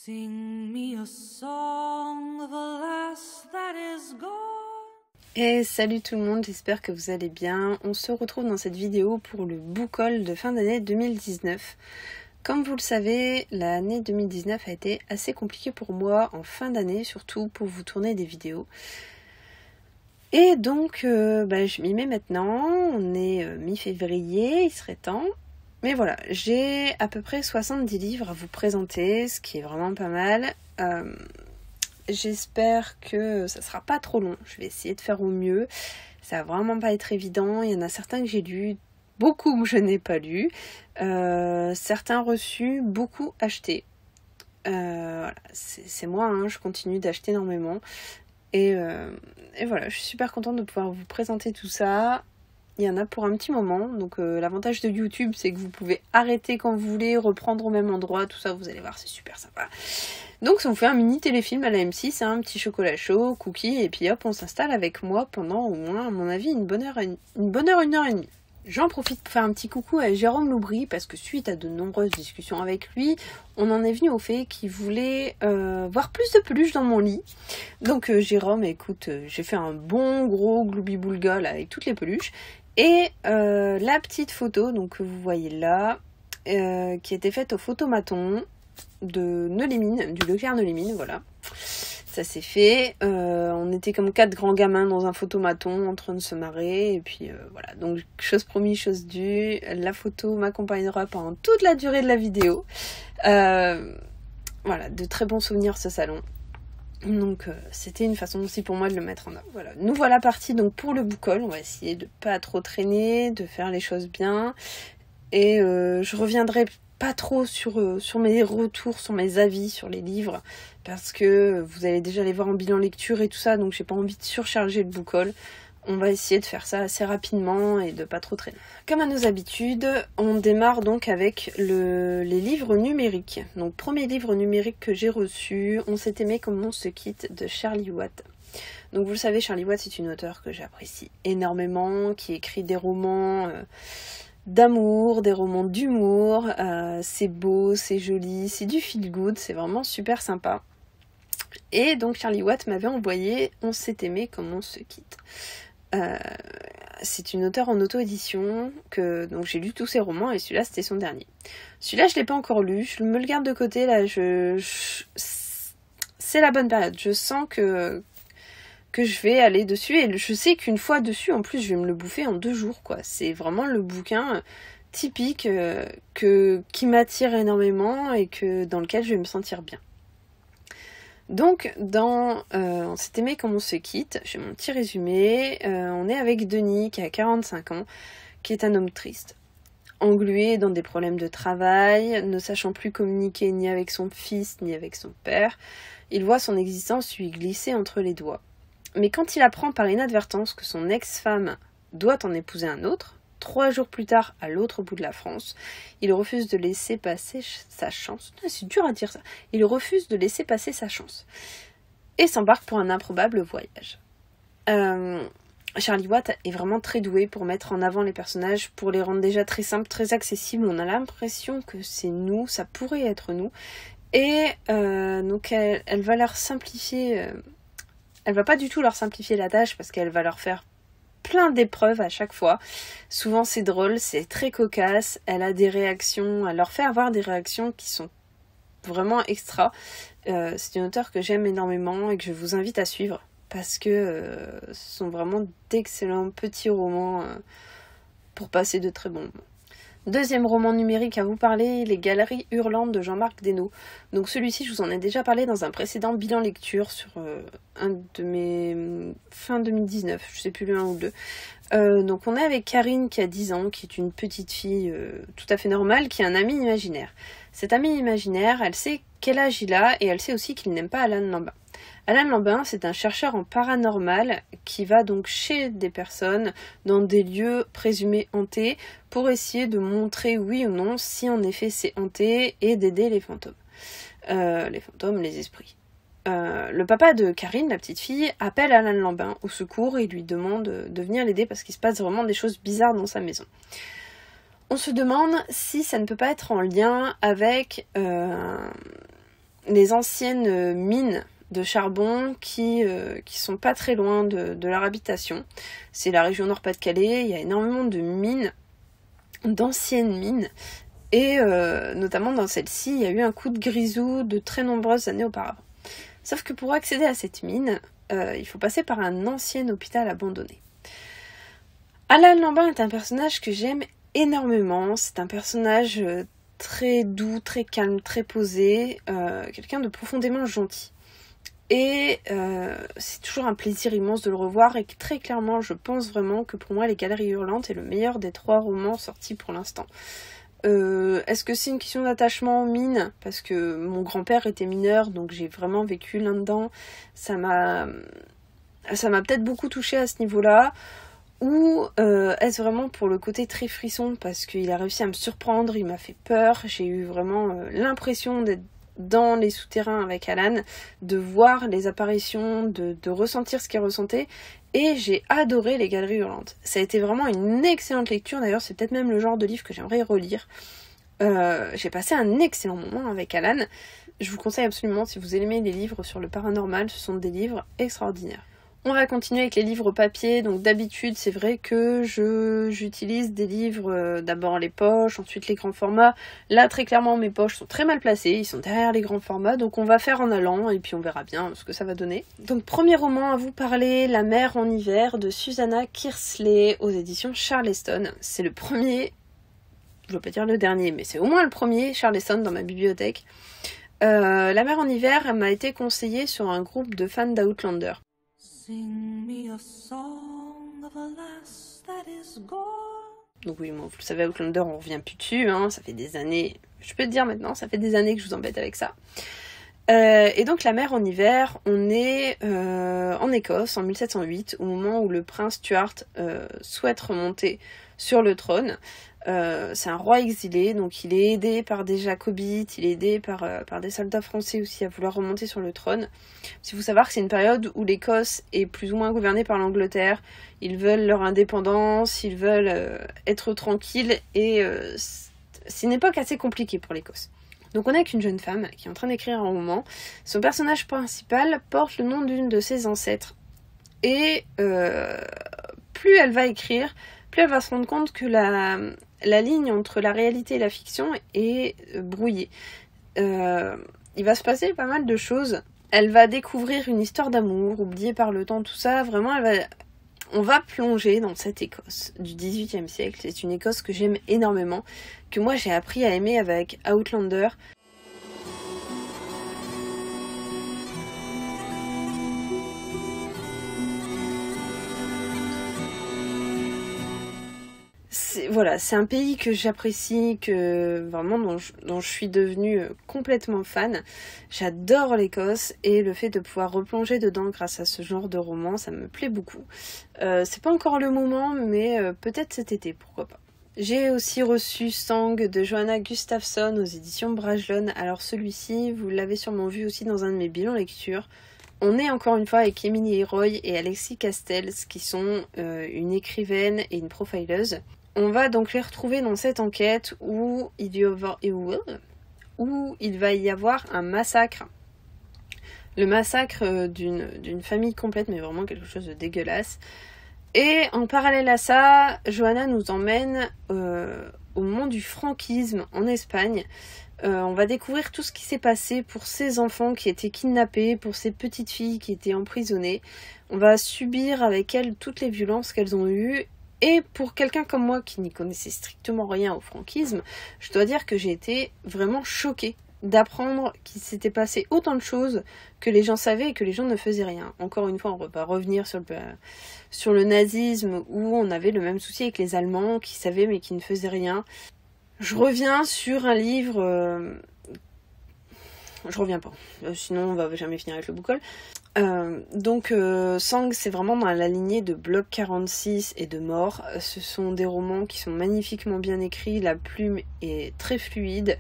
Sing me a song, the last that is gone. Et salut tout le monde, j'espère que vous allez bien. On se retrouve dans cette vidéo pour le book haul de fin d'année 2019. Comme vous le savez, l'année 2019 a été assez compliquée pour moi en fin d'année, surtout pour vous tourner des vidéos. Et donc, je m'y mets maintenant, on est mi-février, il serait temps. Mais voilà, j'ai à peu près 70 livres à vous présenter, ce qui est vraiment pas mal. J'espère que ça sera pas trop long, je vais essayer de faire au mieux. Ça va vraiment pas être évident, il y en a certains que j'ai lus, beaucoup que je n'ai pas lus. Certains reçus, beaucoup achetés. Voilà, c'est moi, hein, je continue d'acheter énormément. Et voilà, je suis super contente de pouvoir vous présenter tout ça. Il y en a pour un petit moment, donc l'avantage de YouTube, c'est que vous pouvez arrêter quand vous voulez, reprendre au même endroit, tout ça, vous allez voir, c'est super sympa. Donc ça vous fait un mini téléfilm à la M6, un petit chocolat chaud, cookies, et puis hop, on s'installe avec moi pendant au moins, à mon avis, une heure et demie. J'en profite pour faire un petit coucou à Jérôme Loubry, parce que suite à de nombreuses discussions avec lui, on en est venu au fait qu'il voulait voir plus de peluches dans mon lit. Donc Jérôme, écoute, j'ai fait un bon gros gloubi-boulga là, avec toutes les peluches. Et la petite photo donc, que vous voyez là, qui était faite au photomaton de Neulémine, du Leclerc Neulémine, voilà. Ça s'est fait. On était comme 4 grands gamins dans un photomaton en train de se marrer. Et puis voilà, donc chose promise, chose due. La photo m'accompagnera pendant toute la durée de la vidéo. Voilà, de très bons souvenirs ce salon. Donc c'était une façon aussi pour moi de le mettre en œuvre. Voilà. Nous voilà partis donc pour le book haul. On va essayer de pas trop traîner, de faire les choses bien. Et je reviendrai pas trop sur mes retours, sur mes avis sur les livres, parce que vous allez déjà les voir en bilan lecture et tout ça, donc j'ai pas envie de surcharger le book haul. On va essayer de faire ça assez rapidement et de pas trop traîner. Comme à nos habitudes, on démarre donc avec les livres numériques. Donc premier livre numérique que j'ai reçu, On s'est aimé comme on se quitte, de Charlie Watt. Donc vous le savez, Charlie Watt c'est une auteure que j'apprécie énormément, qui écrit des romans d'amour, des romans d'humour. C'est beau, c'est joli, c'est du feel good, c'est vraiment super sympa. Et donc Charlie Watt m'avait envoyé On s'est aimé comme on se quitte. C'est une auteure en auto-édition, donc j'ai lu tous ses romans et celui-là c'était son dernier. Celui-là je l'ai pas encore lu, je me le garde de côté là, c'est la bonne période, je sens que je vais aller dessus et je sais qu'une fois dessus en plus je vais me le bouffer en 2 jours quoi. C'est vraiment le bouquin typique qui m'attire énormément et dans lequel je vais me sentir bien. Donc dans On s'est aimé comme on se quitte, j'ai mon petit résumé, on est avec Denis qui a 45 ans, qui est un homme triste, englué dans des problèmes de travail, ne sachant plus communiquer ni avec son fils ni avec son père. Il voit son existence lui glisser entre les doigts. Mais quand il apprend par inadvertance que son ex-femme doit en épouser un autre, 3 jours plus tard à l'autre bout de la France, il refuse de laisser passer sa chance. C'est dur à dire ça. Il refuse de laisser passer sa chance. Et s'embarque pour un improbable voyage. Charlie Watt est vraiment très doué pour mettre en avant les personnages, pour les rendre déjà très simples, très accessibles. On a l'impression que c'est nous, ça pourrait être nous. Et donc elle va leur simplifier... Elle va pas du tout leur simplifier la tâche parce qu'elle va leur faire plein d'épreuves à chaque fois. Souvent c'est drôle, c'est très cocasse, elle a des réactions, elle leur fait avoir des réactions qui sont vraiment extra. C'est une auteure que j'aime énormément et que je vous invite à suivre parce que ce sont vraiment d'excellents petits romans pour passer de très bons moments. Deuxième roman numérique à vous parler, Les Galeries Hurlantes de Jean-Marc Desnos. Donc celui-ci, je vous en ai déjà parlé dans un précédent bilan lecture sur un de mes fin 2019, je sais plus le 1 ou le 2. Donc on est avec Karine qui a 10 ans, qui est une petite fille tout à fait normale, qui a un ami imaginaire. Cet ami imaginaire, elle sait quel âge il a et elle sait aussi qu'il n'aime pas Alan Lambin. Alan Lambin, c'est un chercheur en paranormal qui va donc chez des personnes dans des lieux présumés hantés pour essayer de montrer oui ou non si en effet c'est hanté et d'aider les fantômes. Les esprits. Le papa de Karine, la petite fille, appelle Alan Lambin au secours et lui demande de venir l'aider parce qu'il se passe vraiment des choses bizarres dans sa maison. On se demande si ça ne peut pas être en lien avec les anciennes mines de charbon qui sont pas très loin de leur habitation. C'est la région Nord-Pas-de-Calais, il y a énormément de mines, d'anciennes mines, et notamment dans celle-ci, il y a eu un coup de grisou de très nombreuses années auparavant. Sauf que pour accéder à cette mine, il faut passer par un ancien hôpital abandonné. Alan Lambin est un personnage que j'aime énormément, c'est un personnage très doux, très calme, très posé, quelqu'un de profondément gentil. Et c'est toujours un plaisir immense de le revoir et très clairement je pense vraiment que pour moi Les Galeries Hurlantes est le meilleur des 3 romans sortis pour l'instant. Est-ce que c'est une question d'attachement aux mines? Parce que mon grand-père était mineur donc j'ai vraiment vécu là-dedans. Ça m'a peut-être beaucoup touchée à ce niveau-là. Ou est-ce vraiment pour le côté très frisson parce qu'il a réussi à me surprendre, il m'a fait peur, j'ai eu vraiment l'impression d'être dans les souterrains avec Alan, de voir les apparitions, de ressentir ce qu'il ressentait, et j'ai adoré Les Galeries Hurlantes. Ça a été vraiment une excellente lecture, d'ailleurs c'est peut-être même le genre de livre que j'aimerais relire. J'ai passé un excellent moment avec Alan, je vous conseille absolument si vous aimez les livres sur le paranormal, ce sont des livres extraordinaires. On va continuer avec les livres papier, donc d'habitude c'est vrai que j'utilise des livres, d'abord les poches, ensuite les grands formats. Là très clairement mes poches sont très mal placées, ils sont derrière les grands formats, donc on va faire en allant et puis on verra bien ce que ça va donner. Donc premier roman à vous parler, La mer en hiver de Susanna Kearsley aux éditions Charleston. C'est le premier, je ne veux pas dire le dernier, mais c'est au moins le premier Charleston dans ma bibliothèque. La mer en hiver, elle m'a été conseillée sur un groupe de fans d'Outlander. Sing me a song of a lass that is gone. Donc oui, moi, vous le savez, Outlander, on revient plus dessus, hein, ça fait des années, je peux te dire maintenant, ça fait des années que je vous embête avec ça. Et donc La mer en hiver, on est en Écosse en 1708, au moment où le prince Stuart souhaite remonter sur le trône. C'est un roi exilé, donc il est aidé par des jacobites, il est aidé par des soldats français aussi à vouloir remonter sur le trône. Il faut savoir que c'est une période où l'Écosse est plus ou moins gouvernée par l'Angleterre, ils veulent leur indépendance, ils veulent être tranquilles, et c'est une époque assez compliquée pour l'Écosse. Donc on est avec une jeune femme qui est en train d'écrire un roman, son personnage principal porte le nom d'une de ses ancêtres, et plus elle va écrire, plus elle va se rendre compte que la ligne entre la réalité et la fiction est brouillée. Il va se passer pas mal de choses. Elle va découvrir une histoire d'amour, oubliée par le temps, tout ça. Vraiment, on va plonger dans cette Écosse du XVIIIe siècle. C'est une Écosse que j'aime énormément, que moi j'ai appris à aimer avec Outlander. C'est un pays que j'apprécie, que vraiment dont je suis devenue complètement fan. J'adore l'Écosse et le fait de pouvoir replonger dedans grâce à ce genre de roman, ça me plaît beaucoup. C'est pas encore le moment, mais peut-être cet été, pourquoi pas. J'ai aussi reçu Sang de Johanna Gustafsson aux éditions Brajlon. Alors celui-ci, vous l'avez sûrement vu aussi dans un de mes bilans lecture. On est encore une fois avec Emily Roy et Alexis Castells, qui sont une écrivaine et une profileuse. On va donc les retrouver dans cette enquête où il va y avoir un massacre. Le massacre d'une famille complète, mais vraiment quelque chose de dégueulasse. Et en parallèle à ça, Johanna nous emmène au moment du franquisme en Espagne. On va découvrir tout ce qui s'est passé pour ces enfants qui étaient kidnappés, pour ces petites filles qui étaient emprisonnées. On va subir avec elles toutes les violences qu'elles ont eues. Et pour quelqu'un comme moi qui n'y connaissait strictement rien au franquisme, je dois dire que j'ai été vraiment choquée d'apprendre qu'il s'était passé autant de choses que les gens savaient et que les gens ne faisaient rien. Encore une fois, on ne va pas revenir sur le nazisme où on avait le même souci avec les Allemands qui savaient mais qui ne faisaient rien. Je reviens sur un livre... Je reviens pas, sinon on va jamais finir avec le boucol. Sang, c'est vraiment dans la lignée de Bloc 46 et de Mort. Ce sont des romans qui sont magnifiquement bien écrits, la plume est très fluide.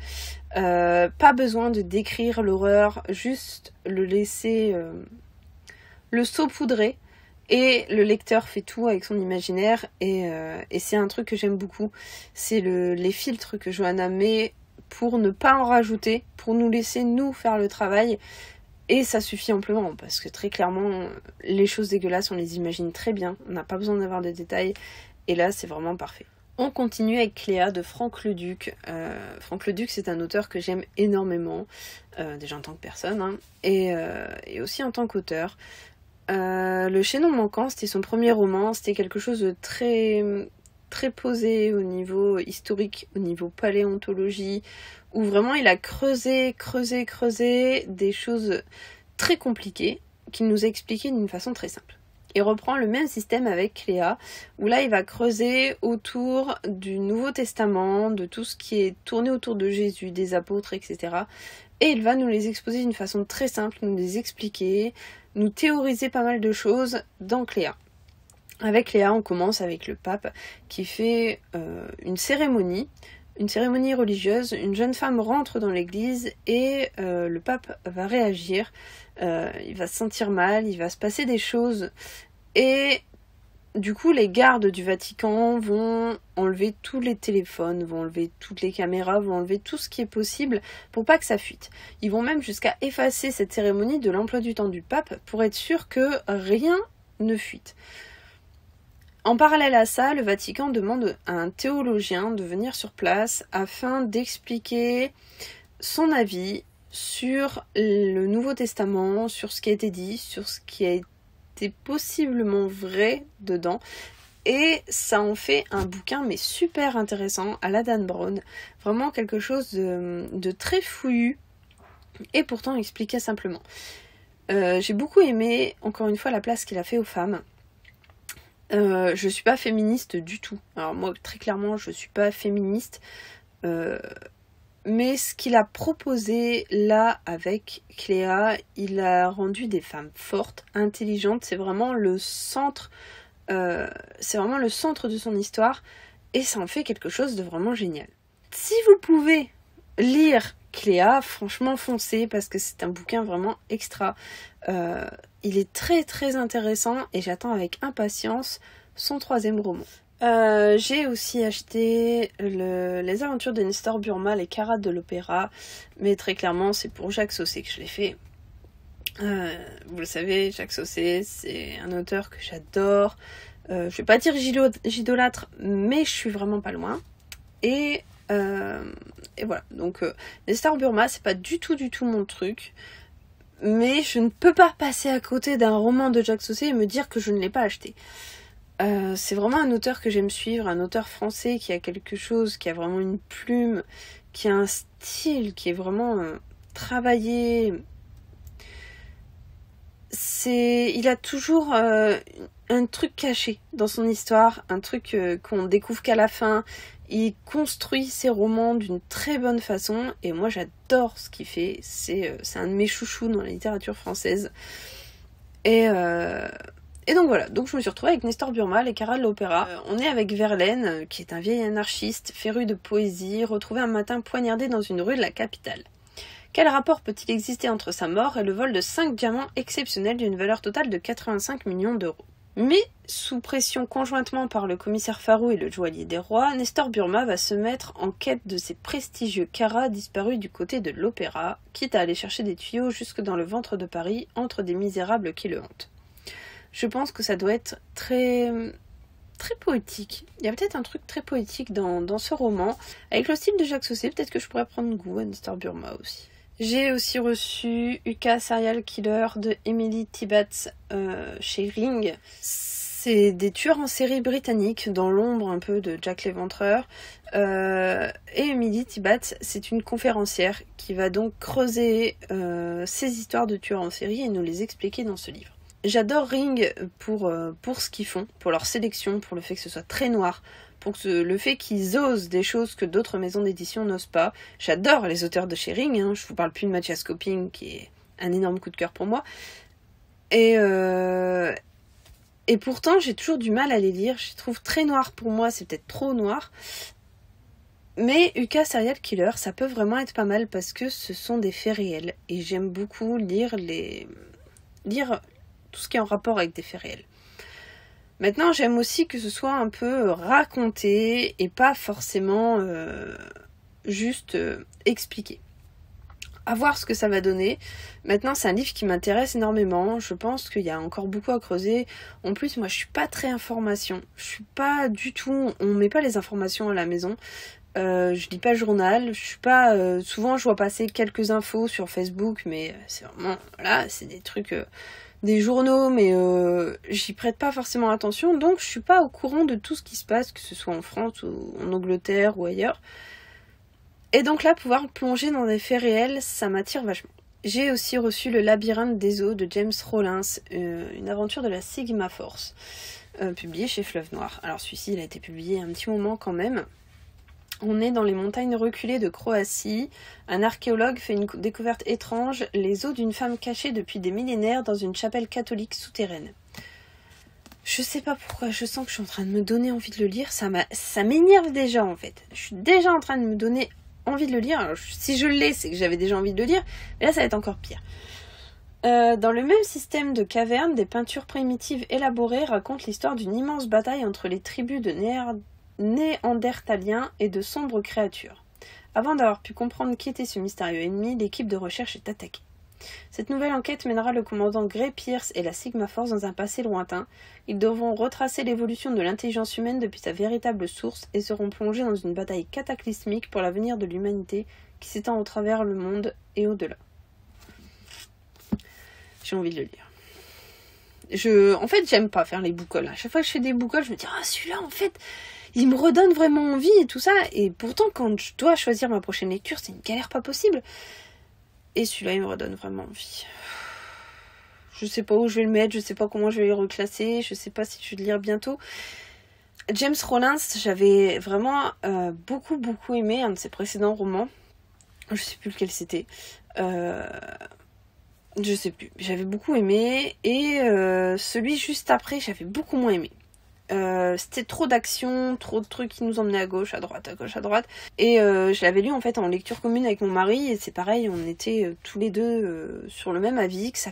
Pas besoin de décrire l'horreur, juste le laisser le saupoudrer. Et le lecteur fait tout avec son imaginaire et c'est un truc que j'aime beaucoup. C'est les filtres que Johanna met pour ne pas en rajouter, pour nous laisser nous faire le travail. Et ça suffit amplement, parce que très clairement, les choses dégueulasses, on les imagine très bien. On n'a pas besoin d'avoir de détails. Et là, c'est vraiment parfait. On continue avec Cléa de Franck Leduc. Franck Leduc, c'est un auteur que j'aime énormément, déjà en tant que personne, hein, et aussi en tant qu'auteur. Le Chaînon manquant, c'était son premier roman, c'était quelque chose de très, très posé au niveau historique, au niveau paléontologie, où vraiment il a creusé des choses très compliquées qu'il nous a expliquées d'une façon très simple. Il reprend le même système avec Cléa, où là il va creuser autour du Nouveau Testament, de tout ce qui est tourné autour de Jésus, des apôtres, etc. Et il va nous les exposer d'une façon très simple, nous les expliquer, nous théoriser pas mal de choses dans Cléa. Avec Cléa, on commence avec le pape qui fait une cérémonie religieuse. Une jeune femme rentre dans l'église et le pape va réagir. Il va se sentir mal, il va se passer des choses. Et du coup, les gardes du Vatican vont enlever tous les téléphones, vont enlever toutes les caméras, vont enlever tout ce qui est possible pour pas que ça fuite. Ils vont même jusqu'à effacer cette cérémonie de l'emploi du temps du pape pour être sûr que rien ne fuite. En parallèle à ça, le Vatican demande à un théologien de venir sur place afin d'expliquer son avis sur le Nouveau Testament, sur ce qui a été dit, sur ce qui a été possiblement vrai dedans. Et ça en fait un bouquin mais super intéressant à la Dan Brown. Vraiment quelque chose de très fouillu et pourtant expliqué simplement. J'ai beaucoup aimé, encore une fois, la place qu'il a fait aux femmes. Je suis pas féministe du tout. Alors moi, très clairement, je suis pas féministe. Mais ce qu'il a proposé là avec Cléa, il a rendu des femmes fortes, intelligentes. C'est vraiment le centre. C'est vraiment le centre de son histoire. Et ça en fait quelque chose de vraiment génial. Si vous pouvez lire Cléa, franchement foncez parce que c'est un bouquin vraiment extra. Il est très très intéressant et j'attends avec impatience son 3e roman. J'ai aussi acheté Les aventures de Nestor Burma, les Caras de l'opéra, mais très clairement c'est pour Jacques Saussé que je l'ai fait. Vous le savez, Jacques Saussé, c'est un auteur que j'adore. Je vais pas dire j'idolâtre, mais je suis vraiment pas loin. Et voilà, donc Nestor Burma, c'est pas du tout mon truc. Mais je ne peux pas passer à côté d'un roman de Jacques Saussé et me dire que je ne l'ai pas acheté. C'est vraiment un auteur que j'aime suivre, un auteur français qui a quelque chose, qui a vraiment une plume, qui a un style, qui est vraiment travaillé. Il a toujours un truc caché dans son histoire, un truc qu'on découvre qu'à la fin. Il construit ses romans d'une très bonne façon et moi j'adore ce qu'il fait. C'est un de mes chouchous dans la littérature française. Et donc voilà, donc je me suis retrouvée avec Nestor Burma, les Caras de l'opéra. On est avec Verlaine, qui est un vieil anarchiste, féru de poésie, retrouvé un matin poignardé dans une rue de la capitale. Quel rapport peut-il exister entre sa mort et le vol de 5 diamants exceptionnels d'une valeur totale de 85 millions d'euros ? Mais, sous pression conjointement par le commissaire Farou et le joaillier des rois, Nestor Burma va se mettre en quête de ces prestigieux caras disparus du côté de l'opéra, quitte à aller chercher des tuyaux jusque dans le ventre de Paris, entre des misérables qui le hantent. Je pense que ça doit être très poétique. Il y a peut-être un truc très poétique dans ce roman. Avec le style de Jacques Saussé, peut-être que je pourrais prendre goût à Nestor Burma aussi. J'ai aussi reçu Uka Serial Killer de Emily Tibbats chez Ring. C'est des tueurs en série britanniques dans l'ombre un peu de Jack l'Éventreur. Et Emily Tibbats, c'est une conférencière qui va donc creuser ces histoires de tueurs en série et nous les expliquer dans ce livre. J'adore Ring pour ce qu'ils font, pour leur sélection, pour le fait que ce soit très noir, pour le fait qu'ils osent des choses que d'autres maisons d'édition n'osent pas. J'adore les auteurs de chez Ring, hein. Je vous parle plus de Mathias Coping, qui est un énorme coup de cœur pour moi. Et pourtant, j'ai toujours du mal à les lire. Je les trouve très noirs pour moi, c'est peut-être trop noir. Mais Uka Serial Killer, ça peut vraiment être pas mal parce que ce sont des faits réels. Et j'aime beaucoup lire tout ce qui est en rapport avec des faits réels. Maintenant, j'aime aussi que ce soit un peu raconté et pas forcément juste expliquer. À voir ce que ça va donner. Maintenant, c'est un livre qui m'intéresse énormément. Je pense qu'il y a encore beaucoup à creuser. En plus, moi, je suis pas très information. Je suis pas du tout... On met pas les informations à la maison. Je lis pas le journal. Je suis pas... souvent, je vois passer quelques infos sur Facebook, mais c'est vraiment... Voilà, c'est des trucs... des journaux, mais j'y prête pas forcément attention. Donc, je suis pas au courant de tout ce qui se passe, que ce soit en France ou en Angleterre ou ailleurs. Et donc là, pouvoir plonger dans des faits réels, ça m'attire vachement. J'ai aussi reçu Le Labyrinthe des eaux de James Rollins, une aventure de la Sigma Force, publié chez Fleuve Noir. Alors celui-ci, il a été publié un petit moment quand même. On est dans les montagnes reculées de Croatie. Un archéologue fait une découverte étrange, les os d'une femme cachée depuis des millénaires dans une chapelle catholique souterraine. Je sais pas pourquoi, je sens que je suis en train de me donner envie de le lire. Ça m'énerve déjà en fait. Je suis déjà en train de me donner envie de le lire. Alors, si je l'ai, c'est que j'avais déjà envie de le lire, mais là ça va être encore pire. Dans le même système de cavernes, des peintures primitives élaborées racontent l'histoire d'une immense bataille entre les tribus de néandertaliens et de sombres créatures. Avant d'avoir pu comprendre qui était ce mystérieux ennemi, l'équipe de recherche est attaquée. Cette nouvelle enquête mènera le commandant Gray Pierce et la Sigma Force dans un passé lointain. Ils devront retracer l'évolution de l'intelligence humaine depuis sa véritable source et seront plongés dans une bataille cataclysmique pour l'avenir de l'humanité qui s'étend au travers le monde et au-delà. J'ai envie de le lire. En fait, j'aime pas faire les boucoles. À chaque fois que je fais des boucoles, je me dis « Ah, celui-là, en fait, il me redonne vraiment envie et tout ça. » Et pourtant, quand je dois choisir ma prochaine lecture, c'est une galère pas possible. Et celui-là, il me redonne vraiment envie. Je sais pas où je vais le mettre, je sais pas comment je vais le reclasser, je sais pas si je vais le lire bientôt. James Rollins, j'avais vraiment beaucoup aimé un de ses précédents romans. Je sais plus lequel c'était. Je sais plus. J'avais beaucoup aimé. Et celui juste après, j'avais beaucoup moins aimé. C'était trop d'action, trop de trucs qui nous emmenaient à gauche, à droite. Et je l'avais lu en fait en lecture commune avec mon mari, et c'est pareil, on était tous les deux sur le même avis, que ça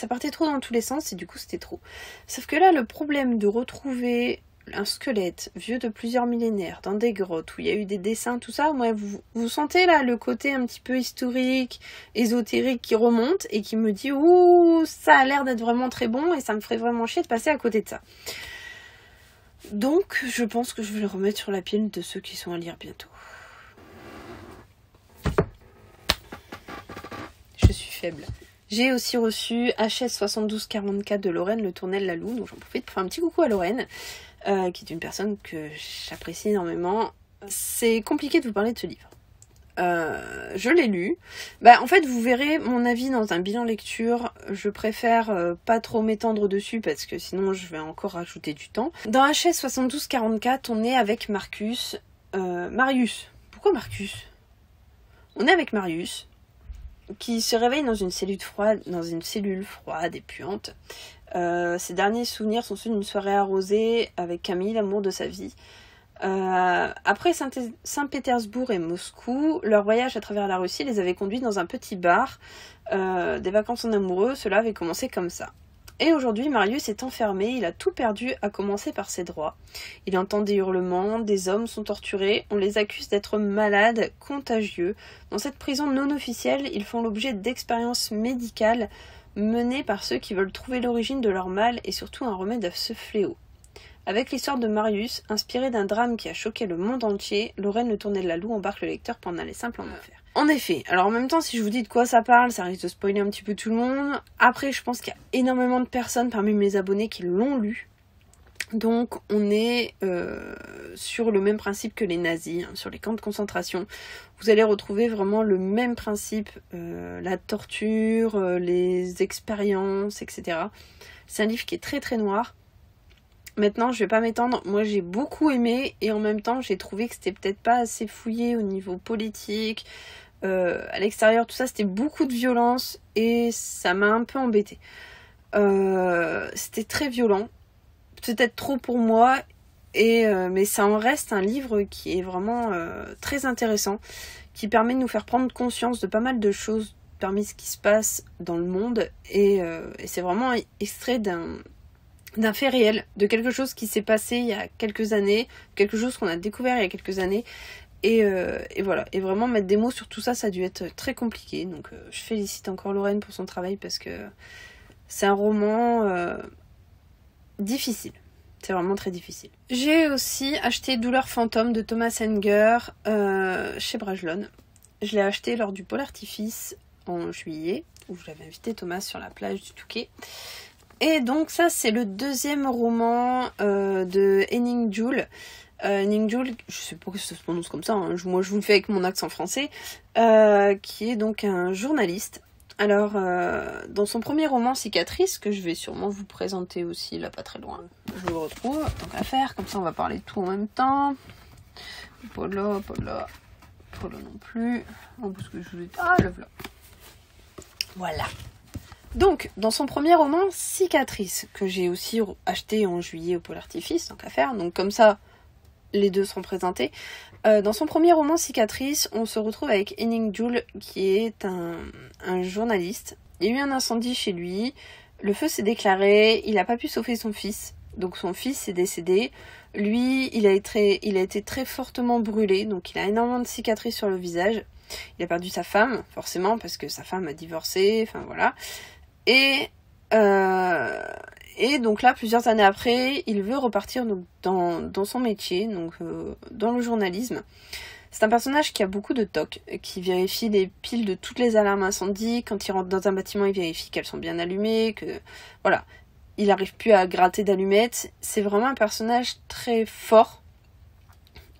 partait trop dans tous les sens, et du coup c'était trop. Sauf que là, le problème de retrouver un squelette vieux de plusieurs millénaires dans des grottes où il y a eu des dessins, tout ça, moi, vous sentez là le côté un petit peu historique, ésotérique qui remonte et qui me dit « Ouh, ça a l'air d'être vraiment très bon et ça me ferait vraiment chier de passer à côté de ça ». Donc, je pense que je vais le remettre sur la pile de ceux qui sont à lire bientôt. Je suis faible. J'ai aussi reçu HS 7244 de Lorraine Le Tournelle-Lalou, donc j'en profite pour faire un petit coucou à Lorraine, qui est une personne que j'apprécie énormément. C'est compliqué de vous parler de ce livre. Je l'ai lu. En fait, vous verrez mon avis dans un bilan lecture. Je préfère pas trop m'étendre dessus parce que sinon je vais encore rajouter du temps. Dans HS 7244, on est avec Marius. Pourquoi Marcus ? On est avec Marius qui se réveille dans une cellule froide et puante. Ses derniers souvenirs sont ceux d'une soirée arrosée avec Camille, l'amour de sa vie. Après Saint-Pétersbourg et Moscou, leur voyage à travers la Russie les avait conduits dans un petit bar, des vacances en amoureux. Cela avait commencé comme ça. Et aujourd'hui, Marius est enfermé, il a tout perdu, à commencer par ses droits. Il entend des hurlements, des hommes sont torturés, on les accuse d'être malades, contagieux. Dans cette prison non officielle, ils font l'objet d'expériences médicales menées par ceux qui veulent trouver l'origine de leur mal et surtout un remède à ce fléau. Avec l'histoire de Marius, inspirée d'un drame qui a choqué le monde entier, Lorraine Le Tournelle-Lalou embarque le lecteur pour en aller simple en enfer. En effet, alors en même temps, si je vous dis de quoi ça parle, ça risque de spoiler un petit peu tout le monde. Après, je pense qu'il y a énormément de personnes parmi mes abonnés qui l'ont lu. Donc, on est sur le même principe que les nazis, sur les camps de concentration. Vous allez retrouver vraiment le même principe, la torture, les expériences, etc. C'est un livre qui est très très noir. Maintenant, je vais pas m'étendre. Moi, j'ai beaucoup aimé et en même temps, j'ai trouvé que c'était peut-être pas assez fouillé au niveau politique. À l'extérieur, tout ça, c'était beaucoup de violence et ça m'a un peu embêtée. C'était très violent, peut-être trop pour moi, mais ça en reste un livre qui est vraiment très intéressant, qui permet de nous faire prendre conscience de pas mal de choses parmi ce qui se passe dans le monde et c'est vraiment extrait d'un fait réel, de quelque chose qui s'est passé il y a quelques années, quelque chose qu'on a découvert il y a quelques années, Et voilà, et vraiment mettre des mots sur tout ça, ça a dû être très compliqué. Donc je félicite encore Lorraine pour son travail parce que c'est un roman difficile. C'est vraiment très difficile. J'ai aussi acheté Douleur fantôme de Thomas Enger chez Brajlon. Je l'ai acheté lors du Pôle Artifice en juillet, où j'avais invité Thomas sur la plage du Touquet. Et donc ça, c'est le deuxième roman de Henning Juul. Henning Juul, je sais pas que ça se prononce comme ça, hein. Moi je vous le fais avec mon accent français, qui est donc un journaliste. Alors, dans son premier roman Cicatrice, que je vais sûrement vous présenter aussi là pas très loin, je le retrouve, tant qu'à faire, comme ça on va parler de tout en même temps. Pas là non plus. Oh, parce que je vais... Ah, le voilà. Voilà. Donc, dans son premier roman Cicatrice, que j'ai aussi acheté en juillet au Pôle Artifice, tant qu'à faire, donc comme ça, les deux seront présentés. Dans son premier roman Cicatrice, on se retrouve avec Henning Juul, qui est un journaliste. Il y a eu un incendie chez lui, le feu s'est déclaré, il n'a pas pu sauver son fils. Donc son fils est décédé. Lui, il a été très fortement brûlé, donc il a énormément de cicatrices sur le visage. Il a perdu sa femme, forcément, parce que sa femme a divorcé, enfin voilà. Et donc là, plusieurs années après, il veut repartir donc, dans son métier, donc dans le journalisme. C'est un personnage qui a beaucoup de tocs, qui vérifie les piles de toutes les alarmes incendie. Quand il rentre dans un bâtiment, il vérifie qu'elles sont bien allumées, que voilà, il n'arrive plus à gratter d'allumettes. C'est vraiment un personnage très fort.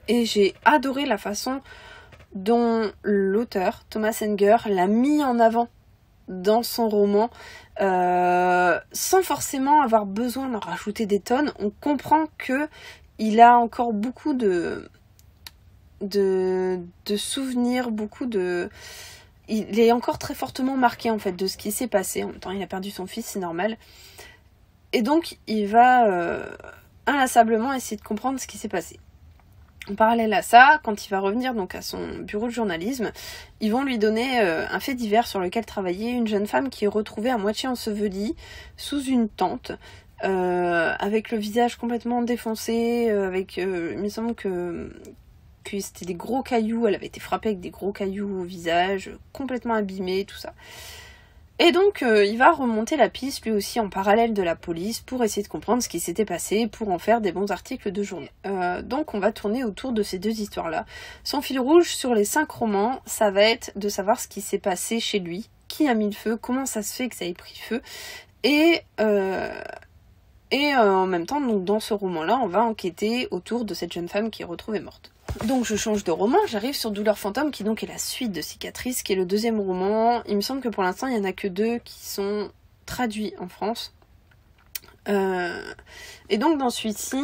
Et j'ai adoré la façon dont l'auteur, Thomas Enger, l'a mis en avant dans son roman, sans forcément avoir besoin d'en rajouter des tonnes. On comprend que il a encore beaucoup de souvenirs, il est encore très fortement marqué en fait de ce qui s'est passé. En même temps, il a perdu son fils, c'est normal. Et donc, il va inlassablement essayer de comprendre ce qui s'est passé. En parallèle à ça, quand il va revenir donc à son bureau de journalisme, ils vont lui donner un fait divers sur lequel travailler, une jeune femme qui est retrouvée à moitié ensevelie sous une tente, avec le visage complètement défoncé, il me semble que c'était des gros cailloux, elle avait été frappée avec des gros cailloux au visage, complètement abîmée, tout ça. Et donc, il va remonter la piste, lui aussi, en parallèle de la police, pour essayer de comprendre ce qui s'était passé, pour en faire des bons articles de journée. Donc, on va tourner autour de ces deux histoires-là. Son fil rouge sur les 5 romans, ça va être de savoir ce qui s'est passé chez lui, qui a mis le feu, comment ça se fait que ça ait pris feu, et en même temps, donc, dans ce roman-là, on va enquêter autour de cette jeune femme qui est retrouvée morte. Donc je change de roman, j'arrive sur Douleur fantôme qui donc est la suite de Cicatrice, qui est le deuxième roman. Il me semble que pour l'instant il n'y en a que 2 qui sont traduits en France. Et donc dans celui-ci,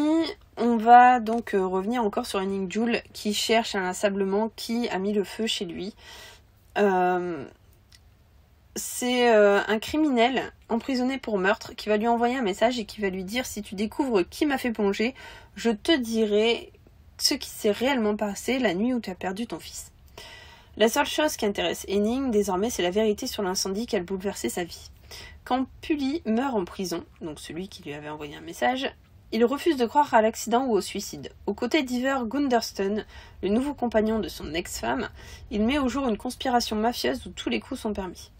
on va donc revenir encore sur Henning Juul qui cherche inlassablement qui a mis le feu chez lui. C'est un criminel emprisonné pour meurtre qui va lui envoyer un message et qui va lui dire: si tu découvres qui m'a fait plonger, je te dirai ce qui s'est réellement passé la nuit où tu as perdu ton fils. La seule chose qui intéresse Henning désormais, c'est la vérité sur l'incendie qui a bouleversé sa vie. Quand Puli meurt en prison, donc celui qui lui avait envoyé un message, il refuse de croire à l'accident ou au suicide. Aux côtés d'Iver Gunderson, le nouveau compagnon de son ex-femme, il met au jour une conspiration mafieuse où tous les coups sont permis.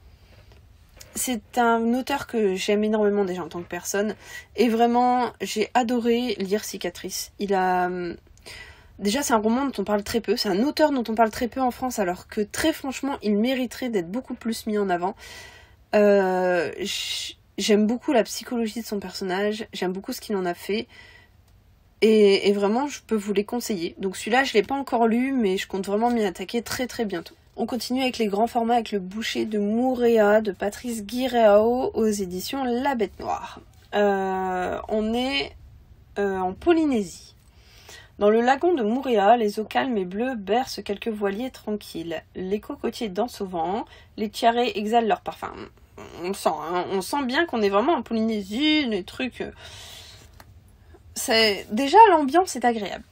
C'est un auteur que j'aime énormément déjà en tant que personne, et vraiment j'ai adoré lire Cicatrice. Déjà, c'est un roman dont on parle très peu, c'est un auteur dont on parle très peu en France, alors que très franchement, il mériterait d'être beaucoup plus mis en avant. J'aime beaucoup la psychologie de son personnage, j'aime beaucoup ce qu'il en a fait, et vraiment, je peux vous les conseiller. Donc celui-là, je ne l'ai pas encore lu, mais je compte vraiment m'y attaquer très très bientôt. On continue avec les grands formats, avec Le Boucher de Moorea, de Patrice Guirao, aux éditions La Bête Noire. On est en Polynésie. Dans le lagon de Moorea, les eaux calmes et bleues bercent quelques voiliers tranquilles. Les cocotiers dansent au vent, les tiarés exhalent leur parfum. On sent bien qu'on est vraiment en Polynésie, les trucs... Déjà, l'ambiance est agréable.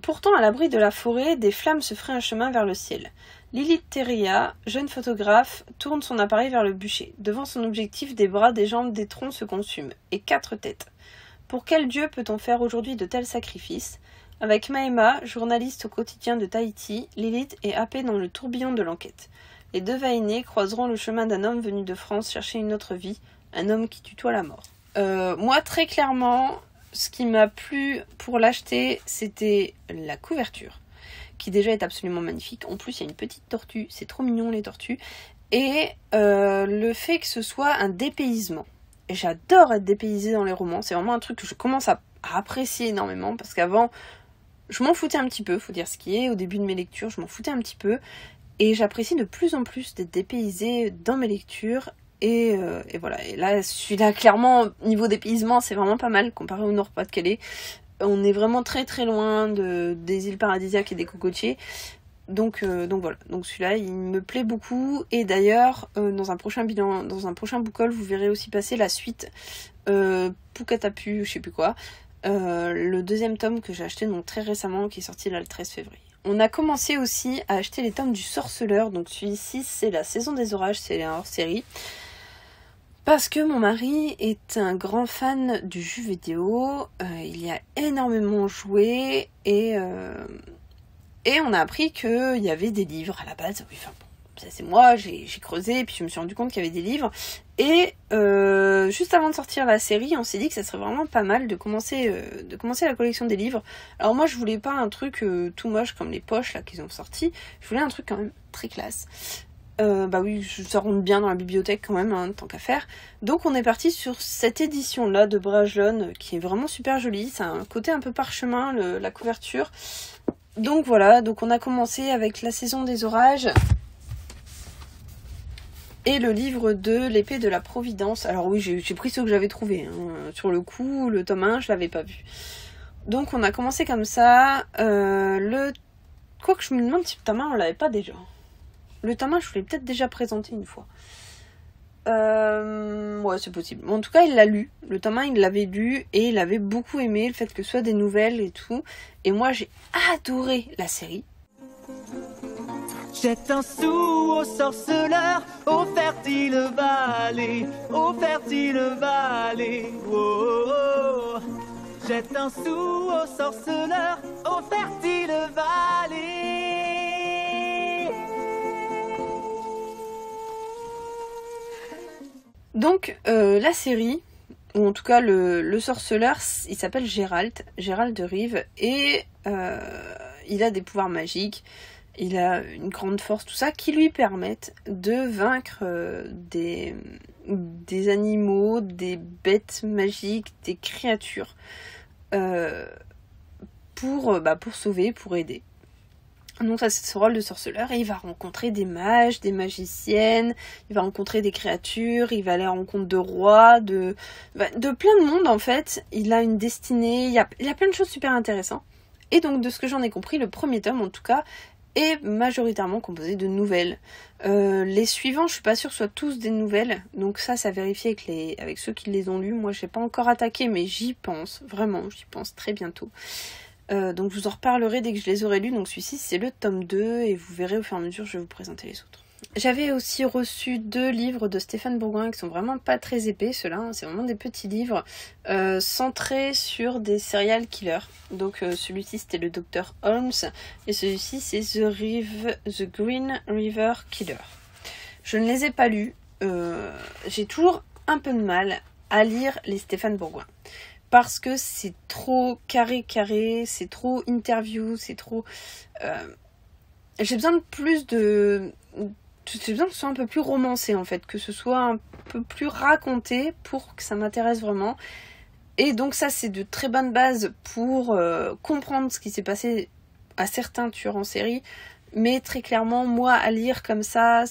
Pourtant, à l'abri de la forêt, des flammes se fraient un chemin vers le ciel. Lilith Teria, jeune photographe, tourne son appareil vers le bûcher. Devant son objectif, des bras, des jambes, des troncs se consument. Et 4 têtes. Pour quel dieu peut-on faire aujourd'hui de tels sacrifices ? Avec Mahema, journaliste au quotidien de Tahiti, Lilith est happée dans le tourbillon de l'enquête. Les deux va-et-vient croiseront le chemin d'un homme venu de France chercher une autre vie, un homme qui tutoie la mort. Moi, très clairement, ce qui m'a plu pour l'acheter, c'était la couverture, qui déjà est absolument magnifique. En plus, il y a une petite tortue, c'est trop mignon les tortues. Et le fait que ce soit un dépaysement. Et j'adore être dépaysée dans les romans, c'est vraiment un truc que je commence à apprécier énormément, parce qu'avant, je m'en foutais un petit peu, faut dire ce qui est, au début de mes lectures, je m'en foutais un petit peu. Et j'apprécie de plus en plus d'être dépaysée dans mes lectures. Et voilà, et là, celui-là, clairement, niveau dépaysement, c'est vraiment pas mal comparé au Nord-Pas-de-Calais. On est vraiment très très loin des îles paradisiaques et des cocotiers. Donc voilà, donc celui-là, il me plaît beaucoup. Et d'ailleurs, dans un prochain book haul, vous verrez aussi passer la suite Pukatapu, je sais plus quoi. Le deuxième tome que j'ai acheté donc très récemment, qui est sorti là le 13 février. On a commencé aussi à acheter les tomes du Sorceleur, donc celui-ci c'est la saison des orages, c'est un hors-série. Parce que mon mari est un grand fan du jeu vidéo, il y a énormément joué et on a appris qu'il y avait des livres à la base. Oui, enfin bon, ça c'est moi, j'ai creusé et puis je me suis rendu compte qu'il y avait des livres. Et juste avant de sortir la série, on s'est dit que ça serait vraiment pas mal de commencer la collection des livres. Alors moi je voulais pas un truc tout moche comme les poches là qu'ils ont sorti, je voulais un truc quand même très classe. Bah oui, ça rentre bien dans la bibliothèque quand même, hein, tant qu'à faire. Donc on est parti sur cette édition-là de Brajlon, qui est vraiment super jolie. C'est un côté un peu parchemin, la couverture. Donc voilà, donc on a commencé avec la saison des orages. Et le livre de l'épée de la Providence. Alors oui, j'ai pris ceux que j'avais trouvés. Hein. Sur le coup, le tome 1, je l'avais pas vu. Donc on a commencé comme ça. Quoique je me demande si le tome 1, on l'avait pas déjà. Le tome 1, je l'ai peut-être déjà présenté une fois. Ouais, c'est possible. En tout cas, il l'a lu. Le tome 1, il l'avait lu et il avait beaucoup aimé le fait que ce soit des nouvelles et tout. Et moi, j'ai adoré la série. Jette un sou au sorceleur, au fertile vallée, au fertile vallée. Oh, oh, oh. Jette un sou au sorceleur, au fertile vallée. Donc la série, ou en tout cas le sorceleur, il s'appelle Gérald de Rive, et il a des pouvoirs magiques, il a une grande force, tout ça, qui lui permettent de vaincre des animaux, des bêtes magiques, des créatures, pour sauver, pour aider. Donc ça c'est ce rôle de sorceleur, et il va rencontrer des mages, des magiciennes, il va rencontrer des créatures, il va aller à la rencontre de rois, de plein de monde en fait. Il a une destinée, il y a plein de choses super intéressantes. Et donc de ce que j'en ai compris, le premier tome en tout cas est majoritairement composé de nouvelles. Les suivants, je suis pas sûre soient tous des nouvelles, donc ça vérifie avec ceux qui les ont lus. Moi j'ai pas encore attaqué, mais j'y pense, vraiment, j'y pense très bientôt. Donc je vous en reparlerai dès que je les aurai lus. Donc celui-ci c'est le tome 2 et vous verrez au fur et à mesure je vais vous présenter les autres. J'avais aussi reçu 2 livres de Stéphane Bourgoin qui sont vraiment pas très épais, ceux-là, hein. C'est vraiment des petits livres centrés sur des serial killers. Donc celui-ci c'était le Dr Holmes et celui-ci c'est The Green River Killer. Je ne les ai pas lus, j'ai toujours un peu de mal à lire les Stéphane Bourgoin. Parce que c'est trop carré, c'est trop interview, c'est trop... J'ai besoin de J'ai besoin que ce soit un peu plus romancé en fait, que ce soit un peu plus raconté pour que ça m'intéresse vraiment. Et donc ça c'est de très bonnes bases pour comprendre ce qui s'est passé à certains tueurs en série. Mais très clairement, moi à lire comme ça...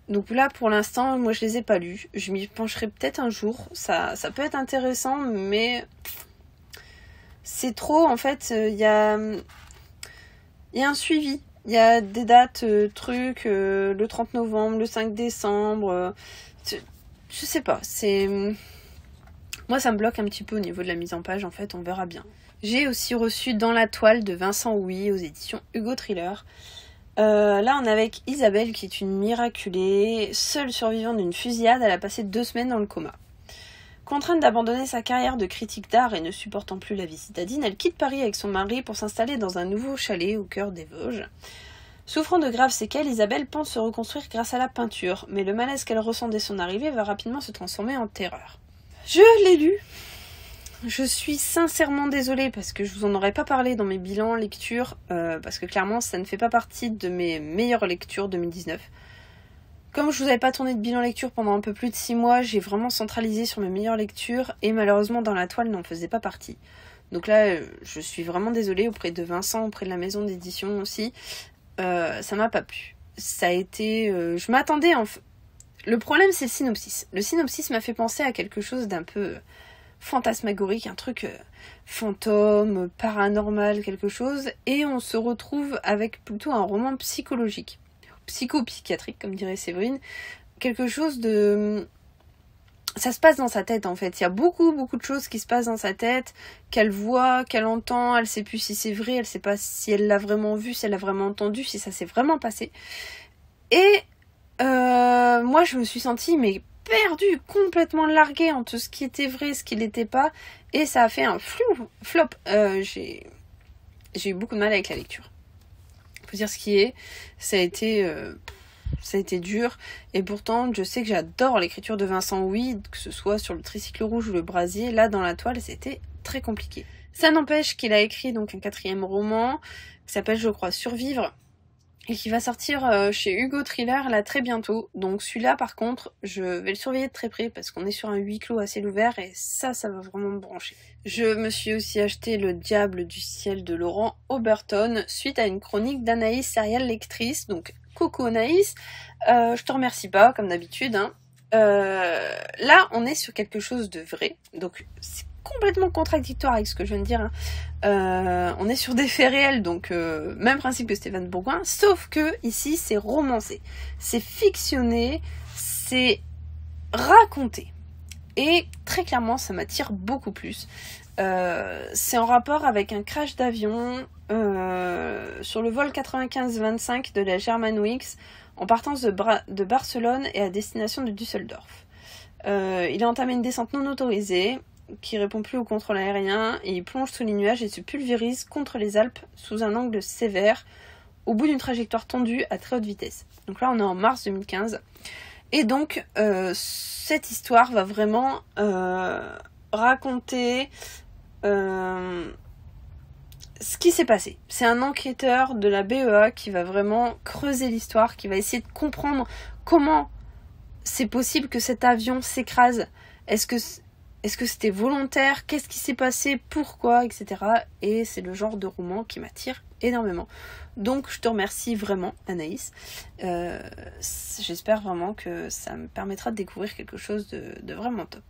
Donc là, pour l'instant, moi je les ai pas lus. Je m'y pencherai peut-être un jour. Ça peut être intéressant, mais c'est trop. En fait, il y a un suivi. Il y a des dates, le 30 novembre, le 5 décembre. Je sais pas. Moi, ça me bloque un petit peu au niveau de la mise en page. En fait, on verra bien. J'ai aussi reçu Dans la toile de Vincent Houy aux éditions Hugo Thriller. Là on est avec Isabelle qui est une miraculée, seule survivante d'une fusillade, elle a passé 2 semaines dans le coma. Contrainte d'abandonner sa carrière de critique d'art et ne supportant plus la vie citadine, elle quitte Paris avec son mari pour s'installer dans un nouveau chalet au cœur des Vosges. Souffrant de graves séquelles, Isabelle pense se reconstruire grâce à la peinture, mais le malaise qu'elle ressent dès son arrivée va rapidement se transformer en terreur. Je l'ai lu. Je suis sincèrement désolée parce que je vous en aurais pas parlé dans mes bilans lecture, parce que clairement ça ne fait pas partie de mes meilleures lectures 2019. Comme je vous avais pas tourné de bilan lecture pendant un peu plus de 6 mois, j'ai vraiment centralisé sur mes meilleures lectures et malheureusement Dans la toile n'en faisait pas partie. Donc là, je suis vraiment désolée auprès de Vincent, auprès de la maison d'édition aussi. Ça m'a pas plu. Ça a été... je m'attendais en... Le problème c'est le synopsis. Le synopsis m'a fait penser à quelque chose d'un peu fantasmagorique, un truc fantôme, paranormal, quelque chose. Et on se retrouve avec plutôt un roman psychologique. Psychopsychiatrique, comme dirait Séverine. Quelque chose de... Ça se passe dans sa tête en fait. Il y a beaucoup de choses qui se passent dans sa tête, qu'elle voit, qu'elle entend, elle sait plus si c'est vrai, elle sait pas si elle l'a vraiment vu, si elle l'a vraiment entendu, si ça s'est vraiment passé. Et moi je me suis sentie perdue, complètement larguée entre ce qui était vrai et ce qui l'était pas. Et ça a fait un flop. J'ai eu beaucoup de mal avec la lecture. Faut dire ce qui est. Ça a été dur, et pourtant je sais que j'adore l'écriture de Vincent Houy, que ce soit sur le tricycle rouge ou le brasier. Là dans la toile c'était très compliqué. Ça n'empêche qu'il a écrit donc un 4e roman qui s'appelle je crois Survivre et qui va sortir chez Hugo Thriller là très bientôt. Donc celui-là par contre je vais le surveiller de très près parce qu'on est sur un huis clos à ciel ouvert et ça va vraiment me brancher. Je me suis aussi acheté Le Diable du ciel de Laurent Oberton suite à une chronique d'Anaïs, serial lectrice. Donc coucou Anaïs, je te remercie pas comme d'habitude. Hein. Là on est sur quelque chose de vrai, donc c'est complètement contradictoire avec ce que je viens de dire. Hein. On est sur des faits réels, donc même principe que Stéphane Bourgoin, sauf que ici c'est romancé, c'est fictionné, c'est raconté. Et très clairement ça m'attire beaucoup plus. C'est en rapport avec un crash d'avion sur le vol 95-25 de la Germanwings en partance de Barcelone et à destination de Düsseldorf. Il a entamé une descente non autorisée qui répond plus au contrôle aérien et il plonge sous les nuages et se pulvérise contre les Alpes sous un angle sévère au bout d'une trajectoire tendue à très haute vitesse. Donc là on est en mars 2015 et donc cette histoire va vraiment raconter ce qui s'est passé. C'est un enquêteur de la BEA qui va vraiment creuser l'histoire, qui va essayer de comprendre comment c'est possible que cet avion s'écrase. Est-ce que c'était volontaire? Qu'est-ce qui s'est passé? Pourquoi? Etc. Et c'est le genre de roman qui m'attire énormément. Donc je te remercie vraiment Anaïs. J'espère vraiment que ça me permettra de découvrir quelque chose de vraiment top.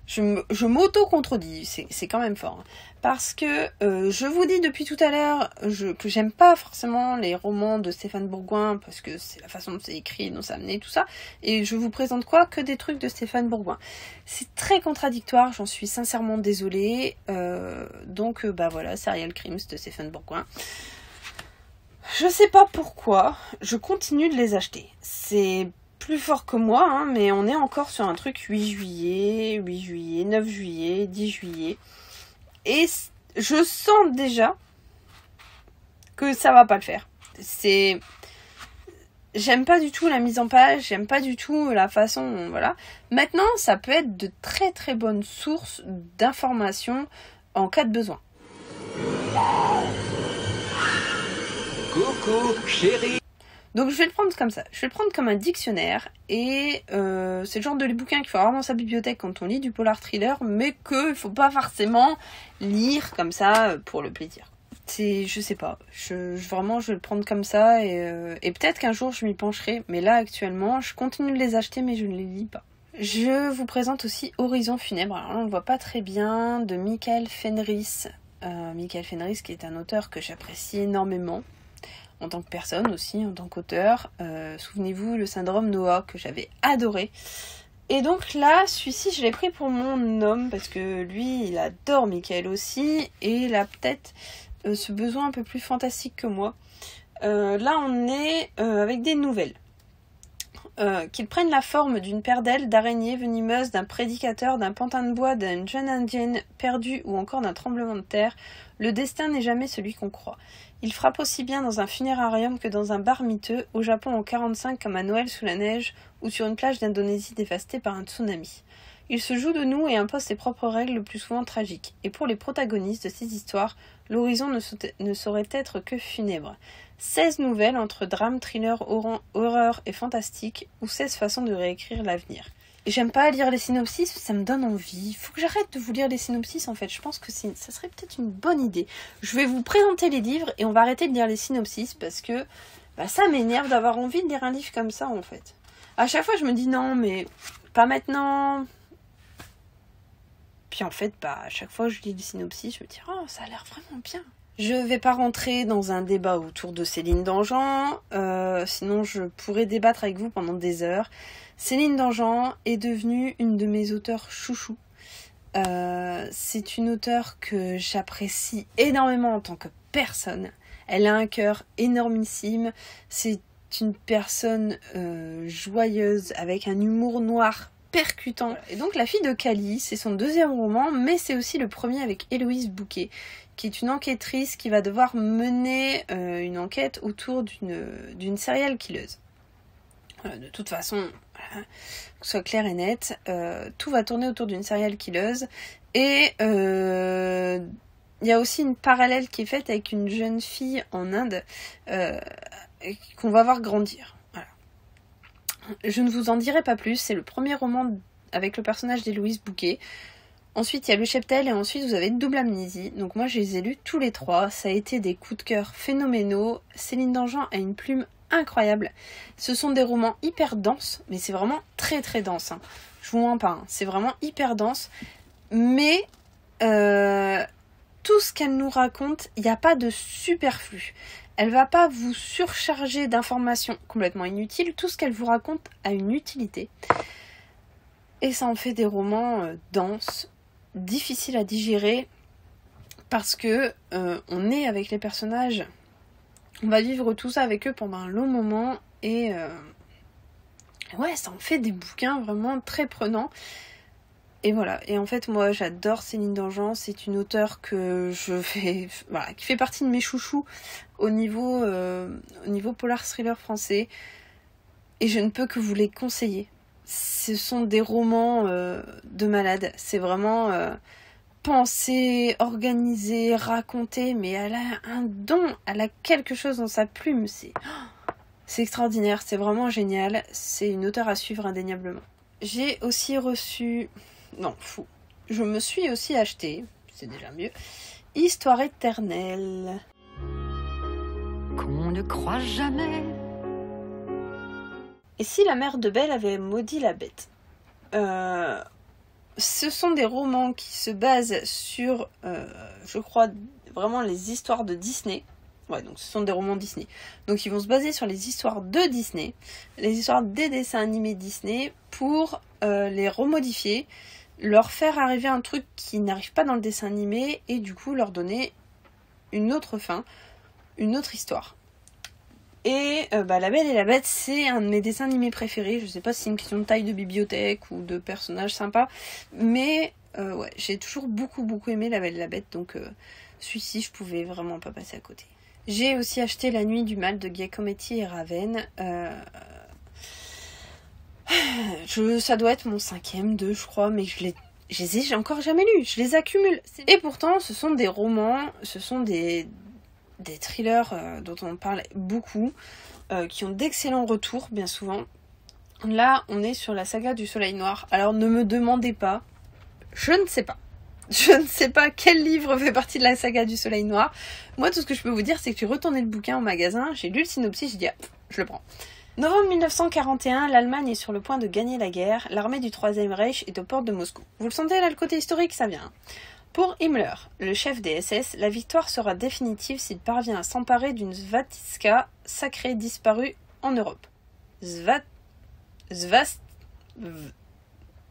Je m'auto-contredis, c'est quand même fort. Hein. Parce que je vous dis depuis tout à l'heure que j'aime pas forcément les romans de Stéphane Bourgoin, parce que c'est la façon dont c'est écrit, dont ça amené, tout ça. Et je vous présente quoi? Que des trucs de Stéphane Bourgoin. C'est très contradictoire, j'en suis sincèrement désolée. Donc bah voilà, Serial Crimes de Stéphane Bourgoin. Je sais pas pourquoi, je continue de les acheter. C'est plus fort que moi, hein, mais on est encore sur un truc 8 juillet, 9 juillet, 10 juillet. Et je sens déjà que ça va pas le faire. J'aime pas du tout la mise en page, j'aime pas du tout la façon, voilà. Maintenant, ça peut être de très très bonnes sources d'informations en cas de besoin. Coucou, chérie. Donc je vais le prendre comme ça, je vais le prendre comme un dictionnaire et c'est le genre de bouquin qu'il faut avoir dans sa bibliothèque quand on lit du polar thriller, mais qu'il faut pas forcément lire comme ça pour le plaisir. Je sais pas, vraiment je vais le prendre comme ça et peut-être qu'un jour je m'y pencherai, mais là actuellement je continue de les acheter mais je ne les lis pas. Je vous présente aussi Horizon funèbre, alors là on le voit pas très bien, de Michael Fenris. Michael Fenris qui est un auteur que j'apprécie énormément. En tant que personne aussi, en tant qu'auteur. Souvenez-vous, le syndrome Noah, que j'avais adoré. Et donc là, celui-ci, je l'ai pris pour mon homme, parce que lui, il adore Michael aussi, et il a peut-être ce besoin un peu plus fantastique que moi. Là, on est avec des nouvelles. qu'ils prennent la forme d'une paire d'ailes, d'araignées venimeuses, d'un prédicateur, d'un pantin de bois, d'une jeune indienne perdue ou encore d'un tremblement de terre, le destin n'est jamais celui qu'on croit. Il frappe aussi bien dans un funérarium que dans un bar miteux, au Japon en 1945 comme à Noël sous la neige ou sur une plage d'Indonésie dévastée par un tsunami. Il se joue de nous et impose ses propres règles le plus souvent tragiques. Et pour les protagonistes de ces histoires, l'horizon ne saurait être que funèbre. 16 nouvelles entre drame, thriller, horreur et fantastique, ou 16 façons de réécrire l'avenir. J'aime pas lire les synopsis, ça me donne envie. Faut que j'arrête de vous lire les synopsis en fait, je pense que ça serait peut-être une bonne idée. Je vais vous présenter les livres et on va arrêter de lire les synopsis parce que ça m'énerve d'avoir envie de lire un livre comme ça en fait. À chaque fois je me dis non mais pas maintenant. Puis en fait à chaque fois que je lis les synopsis je me dis oh ça a l'air vraiment bien. Je vais pas rentrer dans un débat autour de Céline Dangean, sinon je pourrais débattre avec vous pendant des heures. Céline Dangean est devenue une de mes auteurs chouchous. C'est une auteure que j'apprécie énormément en tant que personne. Elle a un cœur énormissime. C'est une personne joyeuse avec un humour noir percutant. Et donc La fille de Cali, c'est son deuxième roman, mais c'est aussi le premier avec Héloïse Bouquet, qui est une enquêtrice qui va devoir mener une enquête autour d'une serial killeuse. De toute façon, voilà, que ce soit clair et net, tout va tourner autour d'une serial killeuse. Et il y a aussi une parallèle qui est faite avec une jeune fille en Inde qu'on va voir grandir. Voilà. Je ne vous en dirai pas plus, c'est le premier roman avec le personnage d'Héloïse Bouquet. Ensuite, il y a Le Cheptel et ensuite vous avez Double Amnésie. Donc moi, je les ai lus tous les trois. Ça a été des coups de cœur phénoménaux. Céline Dangean a une plume incroyable. Ce sont des romans hyper denses, mais c'est vraiment très très dense. Hein. Je vous mens pas, hein. C'est vraiment hyper dense. Mais tout ce qu'elle nous raconte, il n'y a pas de superflu. Elle va pas vous surcharger d'informations complètement inutiles. Tout ce qu'elle vous raconte a une utilité. Et ça en fait des romans denses, difficiles à digérer, parce que on est avec les personnages. On va vivre tout ça avec eux pendant un long moment et ouais, ça en fait des bouquins vraiment très prenants. Et voilà, et en fait moi j'adore Céline Dangean, c'est une auteure que qui fait partie de mes chouchous au niveau polar thriller français. Et je ne peux que vous les conseiller. Ce sont des romans de malade, c'est vraiment pensé, organisé, raconté, mais elle a un don, elle a quelque chose dans sa plume, c'est extraordinaire, c'est vraiment génial, c'est une auteure à suivre indéniablement. J'ai aussi reçu, je me suis aussi acheté, c'est déjà mieux, Histoire éternelle. Qu'on ne croit jamais. Et si la mère de Belle avait maudit la bête? Ce sont des romans qui se basent sur, je crois, vraiment les histoires de Disney. Ouais, donc ce sont des romans Disney. Donc ils vont se baser sur les histoires de Disney, les histoires des dessins animés Disney, pour les remodifier, leur faire arriver un truc qui n'arrive pas dans le dessin animé, et du coup leur donner une autre fin, une autre histoire. Et La Belle et la Bête, c'est un de mes dessins animés préférés. Je sais pas si c'est une question de taille de bibliothèque ou de personnages sympas, mais ouais, j'ai toujours beaucoup aimé La Belle et la Bête, donc celui-ci je pouvais vraiment pas passer à côté. J'ai aussi acheté La Nuit du Mal de Giacometti et Raven. Ça doit être mon 5e, je crois, mais j'ai encore jamais lu, je les accumule. Et pourtant ce sont des romans, ce sont des thrillers dont on parle beaucoup, qui ont d'excellents retours bien souvent. Là on est sur la saga du Soleil Noir. Alors ne me demandez pas, je ne sais pas quel livre fait partie de la saga du Soleil Noir. Moi tout ce que je peux vous dire c'est que j'ai retourné le bouquin au magasin, j'ai lu le synopsis, j'ai dit je le prends. Novembre 1941, l'Allemagne est sur le point de gagner la guerre, l'armée du Troisième Reich est aux portes de Moscou. Vous le sentez là, le côté historique, ça vient. Pour Himmler, le chef des SS, la victoire sera définitive s'il parvient à s'emparer d'une svatistka sacrée disparue en Europe.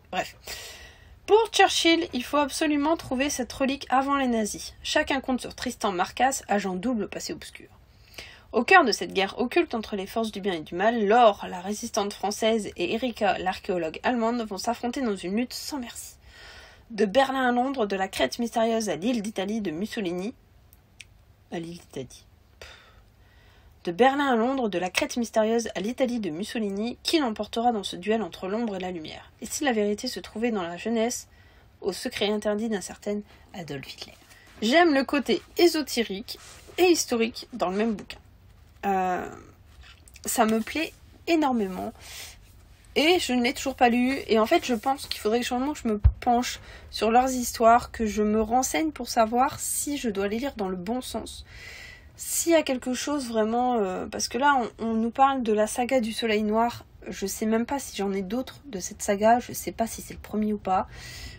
Bref. Pour Churchill, il faut absolument trouver cette relique avant les nazis. Chacun compte sur Tristan Marcas, agent double passé obscur. Au cœur de cette guerre occulte entre les forces du bien et du mal, Laure, la résistante française, et Erika, l'archéologue allemande, vont s'affronter dans une lutte sans merci. De Berlin à Londres, de la Crète mystérieuse à l'île d'Italie de Mussolini... À l'île d'Italie... De Berlin à Londres, de la Crète mystérieuse à l'Italie de Mussolini, qui l'emportera dans ce duel entre l'ombre et la lumière? Et si la vérité se trouvait dans la jeunesse, au secret interdit d'un certain Adolf Hitler? J'aime le côté ésotérique et historique dans le même bouquin. Ça me plaît énormément. Et je ne l'ai toujours pas lu. Et en fait, je pense qu'il faudrait que je me penche sur leurs histoires, que je me renseigne pour savoir si je dois les lire dans le bon sens. S'il y a quelque chose vraiment... parce que là, on nous parle de la saga du Soleil Noir. Je sais même pas si j'en ai d'autres de cette saga. Je sais pas si c'est le premier ou pas.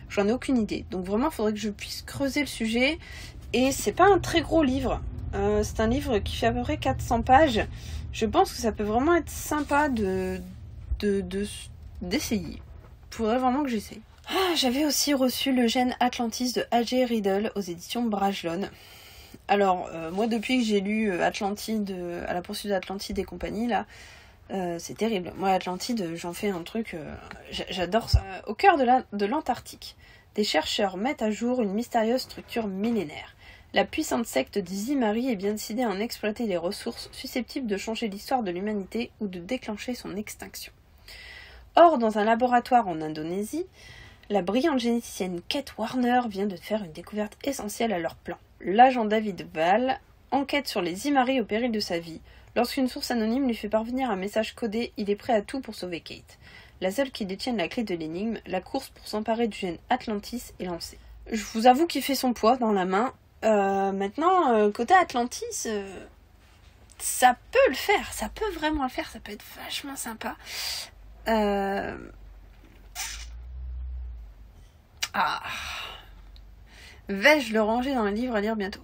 J'en ai aucune idée. Donc vraiment, il faudrait que je puisse creuser le sujet. Et c'est pas un très gros livre. C'est un livre qui fait à peu près 400 pages. Je pense que ça peut vraiment être sympa d'essayer. Il faudrait vraiment que j'essaye. J'avais aussi reçu Le Gène Atlantis de A.J. Riddle aux éditions Brajlon. Alors, moi, depuis que j'ai lu Atlantide, à la poursuite d'Atlantide et compagnie, là, c'est terrible. Moi, Atlantide, j'en fais un truc... j'adore ça. Au cœur de l'Antarctique, des chercheurs mettent à jour une mystérieuse structure millénaire. La puissante secte des Imari est bien décidée à en exploiter les ressources susceptibles de changer l'histoire de l'humanité ou de déclencher son extinction. Or, dans un laboratoire en Indonésie, la brillante généticienne Kate Warner vient de faire une découverte essentielle à leur plan. L'agent David Val enquête sur les Imari au péril de sa vie. Lorsqu'une source anonyme lui fait parvenir un message codé, il est prêt à tout pour sauver Kate. La seule qui détienne la clé de l'énigme, la course pour s'emparer du gène Atlantis est lancée. Je vous avoue qu'il fait son poids dans la main. Maintenant, côté Atlantis, ça peut le faire. Ça peut vraiment le faire. Ça peut être vachement sympa. Vais-je le ranger dans les livres à lire bientôt?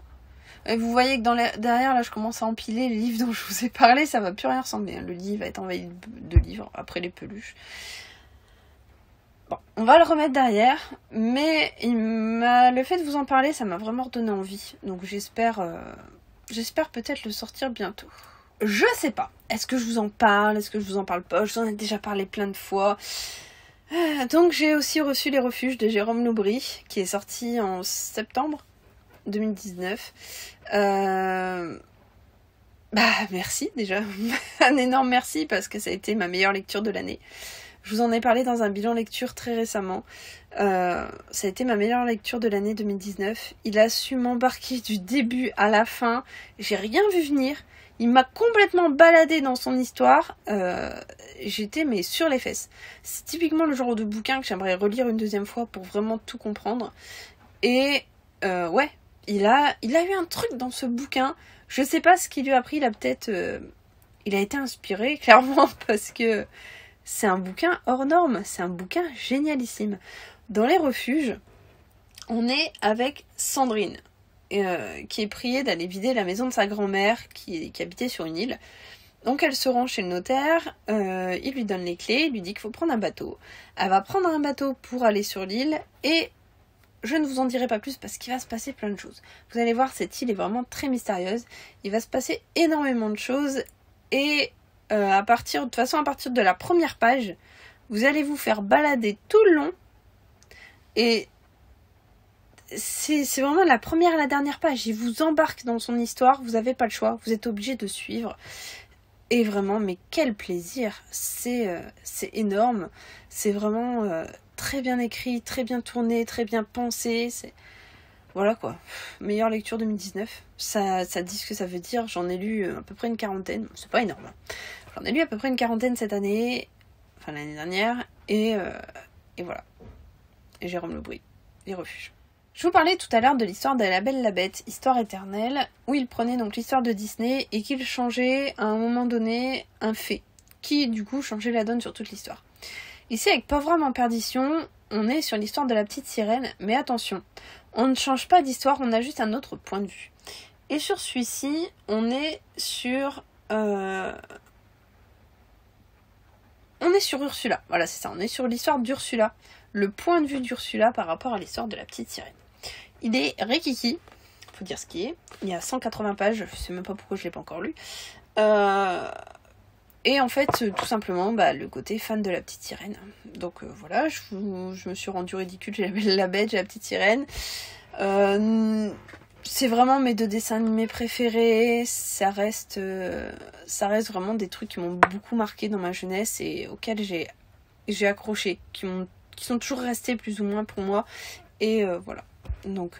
Et vous voyez que derrière, là, je commence à empiler les livres dont je vous ai parlé. Ça va plus rien ressembler. Le lit va être envahi de livres après les peluches. Bon, on va le remettre derrière. Mais le fait de vous en parler, ça m'a vraiment redonné envie. Donc j'espère peut-être le sortir bientôt. Je sais pas. Est-ce que je vous en parle? Est-ce que je vous en parle pas? Je vous en ai déjà parlé plein de fois. Donc j'ai aussi reçu Les Refuges de Jérôme Loubry, qui est sorti en septembre 2019. Merci déjà. Un énorme merci parce que ça a été ma meilleure lecture de l'année. Je vous en ai parlé dans un bilan lecture très récemment. Ça a été ma meilleure lecture de l'année 2019. Il a su m'embarquer du début à la fin. J'ai rien vu venir. Il m'a complètement baladé dans son histoire. J'étais sur les fesses. C'est typiquement le genre de bouquin que j'aimerais relire une deuxième fois pour vraiment tout comprendre. Et il a eu un truc dans ce bouquin. Je sais pas ce qu'il lui a pris. Il a été inspiré clairement parce que c'est un bouquin hors norme. C'est un bouquin génialissime. Dans Les Refuges, on est avec Sandrine. Qui est priée d'aller vider la maison de sa grand-mère qui habitait sur une île. Donc elle se rend chez le notaire, il lui donne les clés, il lui dit qu'il faut prendre un bateau. Elle va prendre un bateau pour aller sur l'île et je ne vous en dirai pas plus parce qu'il va se passer plein de choses. Vous allez voir, cette île est vraiment très mystérieuse. Il va se passer énormément de choses et à partir de la première page, vous allez vous faire balader tout le long et c'est vraiment la première à la dernière page. Il vous embarque dans son histoire, vous n'avez pas le choix, vous êtes obligé de suivre. Et vraiment, mais quel plaisir! C'est énorme. C'est vraiment très bien écrit, très bien tourné, très bien pensé. Voilà quoi. Meilleure lecture 2019. Ça dit ce que ça veut dire. J'en ai lu à peu près une quarantaine. C'est pas énorme. Hein. J'en ai lu à peu près une quarantaine cette année. Enfin l'année dernière. Et voilà. Et Jérôme Loubry. Les Refuges. Je vous parlais tout à l'heure de l'histoire de La Belle et la Bête, histoire éternelle, où il prenait donc l'histoire de Disney et qu'il changeait à un moment donné un fait, qui du coup changeait la donne sur toute l'histoire. Ici avec Pauvre homme en perdition, on est sur l'histoire de la petite sirène, mais attention, on ne change pas d'histoire, on a juste un autre point de vue. Et sur celui-ci, on est sur Ursula, voilà c'est ça, on est sur l'histoire d'Ursula, le point de vue d'Ursula par rapport à l'histoire de la petite sirène. Il est rikiki, faut dire ce qui est. Il y a 180 pages, je sais même pas pourquoi je l'ai pas encore lu. Et en fait, tout simplement, le côté fan de la petite sirène. Donc voilà, je me suis rendue ridicule, j'ai la bête, j'ai la petite sirène. C'est vraiment mes 2 dessins animés préférés. Ça reste vraiment des trucs qui m'ont beaucoup marqué dans ma jeunesse et auxquels j'ai accroché, qui sont toujours restés plus ou moins pour moi. Et voilà. Donc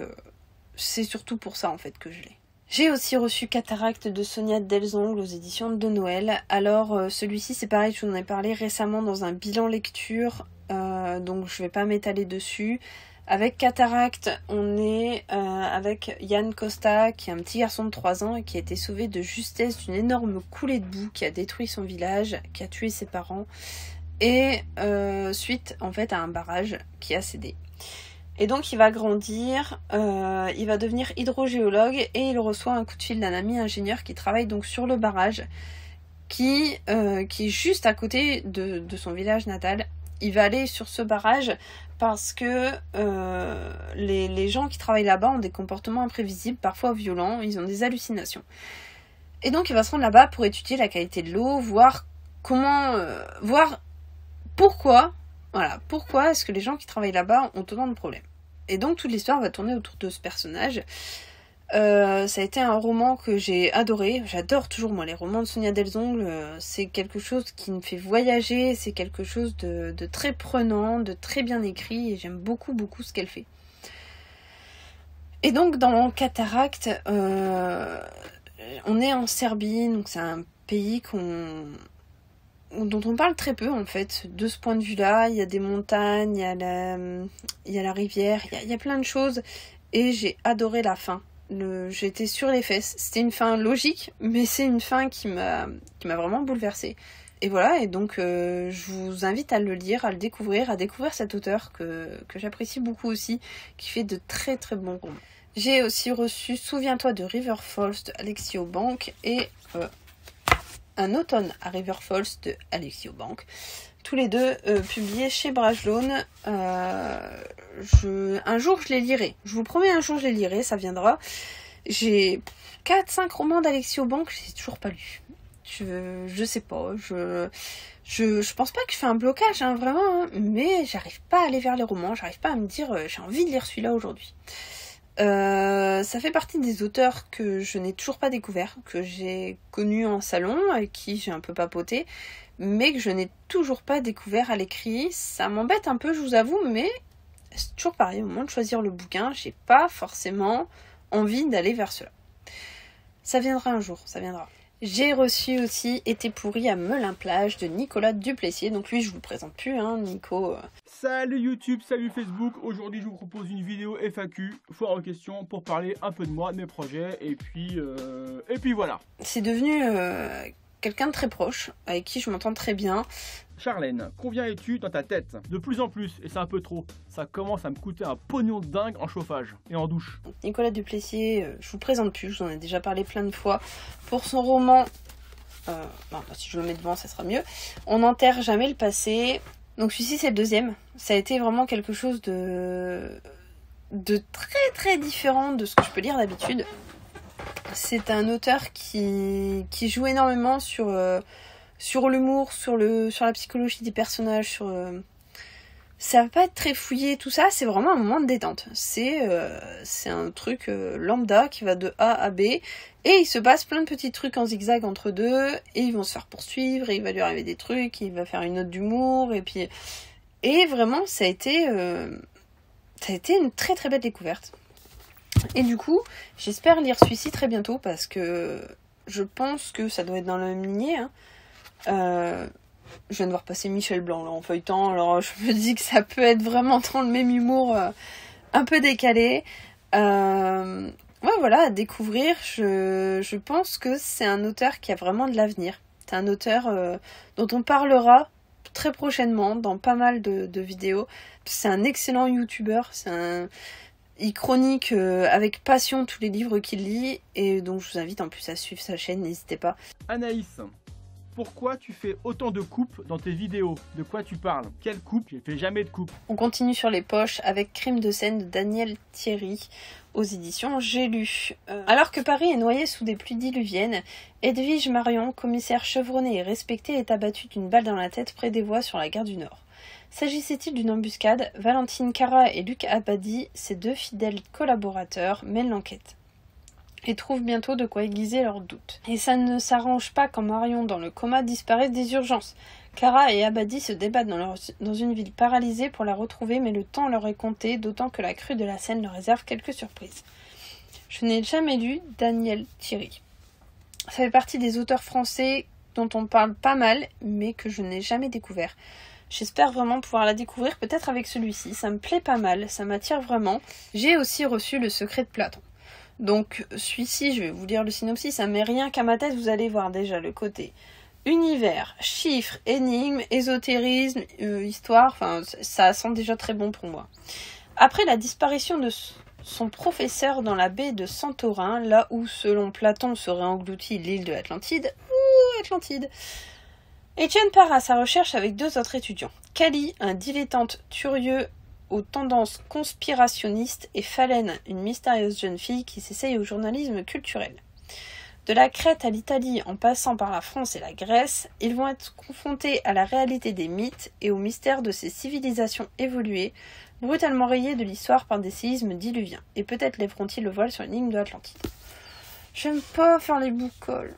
c'est surtout pour ça en fait que je l'ai. J'ai aussi reçu Cataracte de Sonia Delzongle aux éditions de Noël. Alors celui-ci c'est pareil, je vous en ai parlé récemment dans un bilan lecture, donc je vais pas m'étaler dessus. Avec Cataracte, on est avec Yann Costa, qui est un petit garçon de 3 ans et qui a été sauvé de justesse d'une énorme coulée de boue qui a détruit son village, qui a tué ses parents, et suite en fait à un barrage qui a cédé. Et donc il va grandir, il va devenir hydrogéologue et il reçoit un coup de fil d'un ami ingénieur qui travaille donc sur le barrage, qui est juste à côté de son village natal. Il va aller sur ce barrage parce que les gens qui travaillent là-bas ont des comportements imprévisibles, parfois violents, ils ont des hallucinations. Et donc il va se rendre là-bas pour étudier la qualité de l'eau, voir pourquoi est-ce que les gens qui travaillent là-bas ont autant de problèmes. Et donc toute l'histoire va tourner autour de ce personnage. Ça a été un roman que j'ai adoré. J'adore toujours moi les romans de Sonia Delzongle. C'est quelque chose qui me fait voyager. C'est quelque chose de très prenant, de très bien écrit. Et j'aime beaucoup ce qu'elle fait. Et donc dans Cataracte, on est en Serbie. Donc c'est un pays dont on parle très peu en fait. De ce point de vue-là, il y a des montagnes, il y a la rivière, il y a plein de choses. Et j'ai adoré la fin. J'étais sur les fesses. C'était une fin logique, mais c'est une fin qui m'a vraiment bouleversée. Et voilà, et donc je vous invite à le lire, à le découvrir, à découvrir cet auteur que j'apprécie beaucoup aussi, qui fait de très très bons romans. J'ai aussi reçu Souviens-toi de River Falls de Alexis Aubanque et Un automne à River Falls de Alexis Aubanque. Tous les deux publiés chez Brajlon. Un jour je les lirai. Je vous promets, un jour je les lirai, ça viendra. J'ai 4-5 romans d'Alexis Aubanque, je les ai toujours pas lus. Je sais pas, je pense pas que je fais un blocage, hein, vraiment, hein, mais j'arrive pas à aller vers les romans, j'arrive pas à me dire j'ai envie de lire celui-là aujourd'hui. Ça fait partie des auteurs que je n'ai toujours pas découvert, que j'ai connus en salon, avec qui j'ai un peu papoté, mais que je n'ai toujours pas découvert à l'écrit. Ça m'embête un peu, je vous avoue, mais c'est toujours pareil, au moment de choisir le bouquin, j'ai pas forcément envie d'aller vers cela. Ça viendra un jour, ça viendra. J'ai reçu aussi Été pourri à Melun-Plage de Nicolas Duplessis. Donc lui, je vous le présente plus, hein, Nico. Salut YouTube, salut Facebook. Aujourd'hui, je vous propose une vidéo FAQ, foire aux questions, pour parler un peu de moi, de mes projets, et puis voilà. C'est devenu quelqu'un de très proche, avec qui je m'entends très bien. Charlène, combien es-tu dans ta tête? De plus en plus, et c'est un peu trop. Ça commence à me coûter un pognon de dingue en chauffage et en douche. Nicolas Duplessis, je vous présente plus, je vous en ai déjà parlé plein de fois. Pour son roman, si je le mets devant, ça sera mieux. On n'enterre jamais le passé. Donc celui-ci, c'est le deuxième. Ça a été vraiment quelque chose de très très différent de ce que je peux lire d'habitude. C'est un auteur qui joue énormément sur l'humour, sur la psychologie des personnages, ça va pas être très fouillé, tout ça, c'est vraiment un moment de détente. C'est un truc lambda qui va de A à B, et il se passe plein de petits trucs en zigzag entre deux, et ils vont se faire poursuivre, et il va lui arriver des trucs, il va faire une note d'humour, et vraiment, ça a été une très très belle découverte. Et du coup, j'espère lire celui-ci très bientôt, parce que je pense que ça doit être dans la même lignée, hein. Je viens de voir passer Michel Blanc là en feuilletant, alors je me dis que ça peut être vraiment dans le même humour un peu décalé. Ouais, voilà, à découvrir. Je pense que c'est un auteur qui a vraiment de l'avenir. C'est un auteur dont on parlera très prochainement dans pas mal de vidéos. C'est un excellent youtubeur, il chronique avec passion tous les livres qu'il lit, et donc je vous invite en plus à suivre sa chaîne, n'hésitez pas. Anaïs, pourquoi tu fais autant de coupes dans tes vidéos? De quoi tu parles? Quelle coupe? Je fais jamais de coupe. On continue sur les poches avec Crime de scène de Daniel Thierry aux éditions J'ai lu. Alors que Paris est noyé sous des pluies diluviennes, Edwige Marion, commissaire chevronnée et respectée, est abattue d'une balle dans la tête près des voies sur la gare du Nord. S'agissait-il d'une embuscade? Valentine Cara et Luc Abadi, ses 2 fidèles collaborateurs, mènent l'enquête et trouvent bientôt de quoi aiguiser leurs doutes. Et ça ne s'arrange pas quand Marion, dans le coma, disparaît des urgences. Cara et Abadi se débattent dans une ville paralysée pour la retrouver, mais le temps leur est compté, d'autant que la crue de la Seine leur réserve quelques surprises. Je n'ai jamais lu Daniel Thierry. Ça fait partie des auteurs français dont on parle pas mal, mais que je n'ai jamais découvert. J'espère vraiment pouvoir la découvrir, peut-être avec celui-ci. Ça me plaît pas mal, ça m'attire vraiment. J'ai aussi reçu Le Secret de Platon. Donc celui-ci, je vais vous lire le synopsis, ça met rien qu'à ma tête, vous allez voir déjà le côté univers, chiffres, énigmes, ésotérisme, histoire, enfin ça sent déjà très bon pour moi. Après la disparition de son professeur dans la baie de Santorin, là où selon Platon serait engloutie l'île de l'Atlantide, Étienne part à sa recherche avec 2 autres étudiants. Cali, un dilettante curieux aux tendances conspirationnistes, et Phalène, une mystérieuse jeune fille qui s'essaye au journalisme culturel. De la Crète à l'Italie, en passant par la France et la Grèce, ils vont être confrontés à la réalité des mythes et au mystère de ces civilisations évoluées, brutalement rayées de l'histoire par des séismes diluviens. Et peut-être lèveront-ils le voile sur l'énigme de l'Atlantide. J'aime pas faire les boucoles.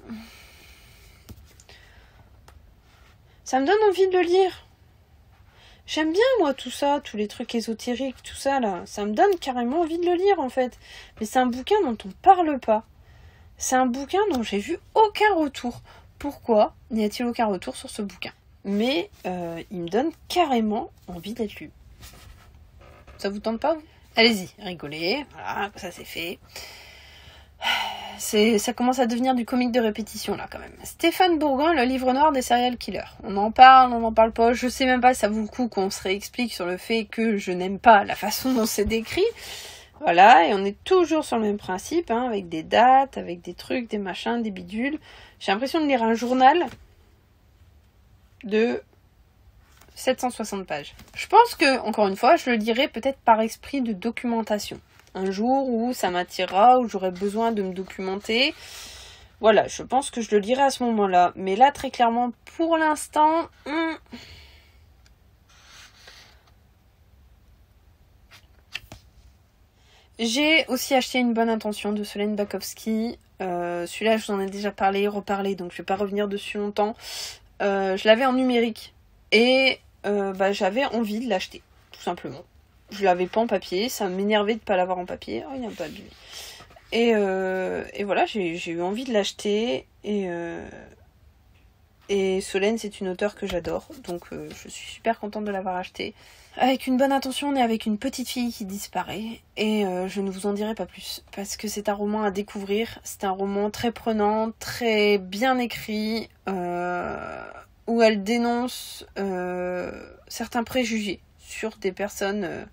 Ça me donne envie de le lire. J'aime bien, moi, tout ça, tous les trucs ésotériques, tout ça, là. Ça me donne carrément envie de le lire, en fait. Mais c'est un bouquin dont on parle pas. C'est un bouquin dont j'ai vu aucun retour. Pourquoi n'y a-t-il aucun retour sur ce bouquin? Mais il me donne carrément envie d'être lu. Ça vous tente pas, vous? Allez-y, rigolez. Voilà, ça c'est fait. Ça commence à devenir du comique de répétition là quand même. Stéphane Bourgoin, le livre noir des serial killers. On en parle pas. Je sais même pas si ça vaut le coup qu'on se réexplique sur le fait que je n'aime pas la façon dont c'est décrit. Voilà, et on est toujours sur le même principe, hein, avec des dates, avec des trucs, des machins, des bidules. J'ai l'impression de lire un journal de 760 pages. Je pense que, encore une fois, je le lirai peut-être par esprit de documentation. Un jour où ça m'attirera, où j'aurai besoin de me documenter. Voilà, je pense que je le lirai à ce moment-là. Mais là, très clairement, pour l'instant... J'ai aussi acheté Une bonne intention de Solène Bakowski. Celui-là, je vous en ai déjà reparlé, donc je vais pas revenir dessus longtemps. Je l'avais en numérique. Et j'avais envie de l'acheter, tout simplement. Je l'avais pas en papier, ça m'énervait de pas l'avoir en papier. Oh, il y a pas de lui. Et voilà, j'ai eu envie de l'acheter. Et Solène, c'est une auteure que j'adore, donc je suis super contente de l'avoir acheté. Avec Une bonne intention, on est avec une petite fille qui disparaît, et je ne vous en dirai pas plus, parce que c'est un roman à découvrir, c'est un roman très prenant, très bien écrit, où elle dénonce certains préjugés sur des personnes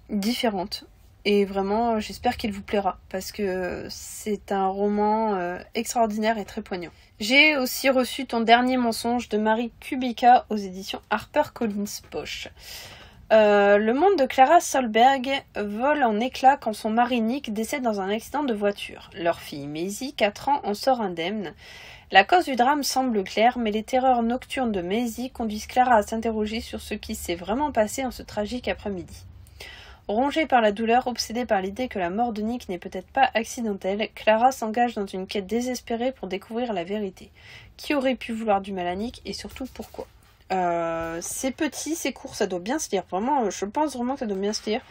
différentes. Et vraiment, j'espère qu'il vous plaira, parce que c'est un roman extraordinaire et très poignant. J'ai aussi reçu Ton dernier mensonge de Marie Kubica aux éditions HarperCollins Poche. Le monde de Clara Solberg vole en éclats quand son mari Nick décède dans un accident de voiture. Leur fille Maisie, 4 ans, en sort indemne. La cause du drame semble claire, mais les terreurs nocturnes de Maisie conduisent Clara à s'interroger sur ce qui s'est vraiment passé en ce tragique après-midi. Rongée par la douleur, obsédée par l'idée que la mort de Nick n'est peut-être pas accidentelle, Clara s'engage dans une quête désespérée pour découvrir la vérité. Qui aurait pu vouloir du mal à Nick et surtout pourquoi? C'est petit, c'est court, ça doit bien se lire. Vraiment, je pense vraiment que ça doit bien se lire.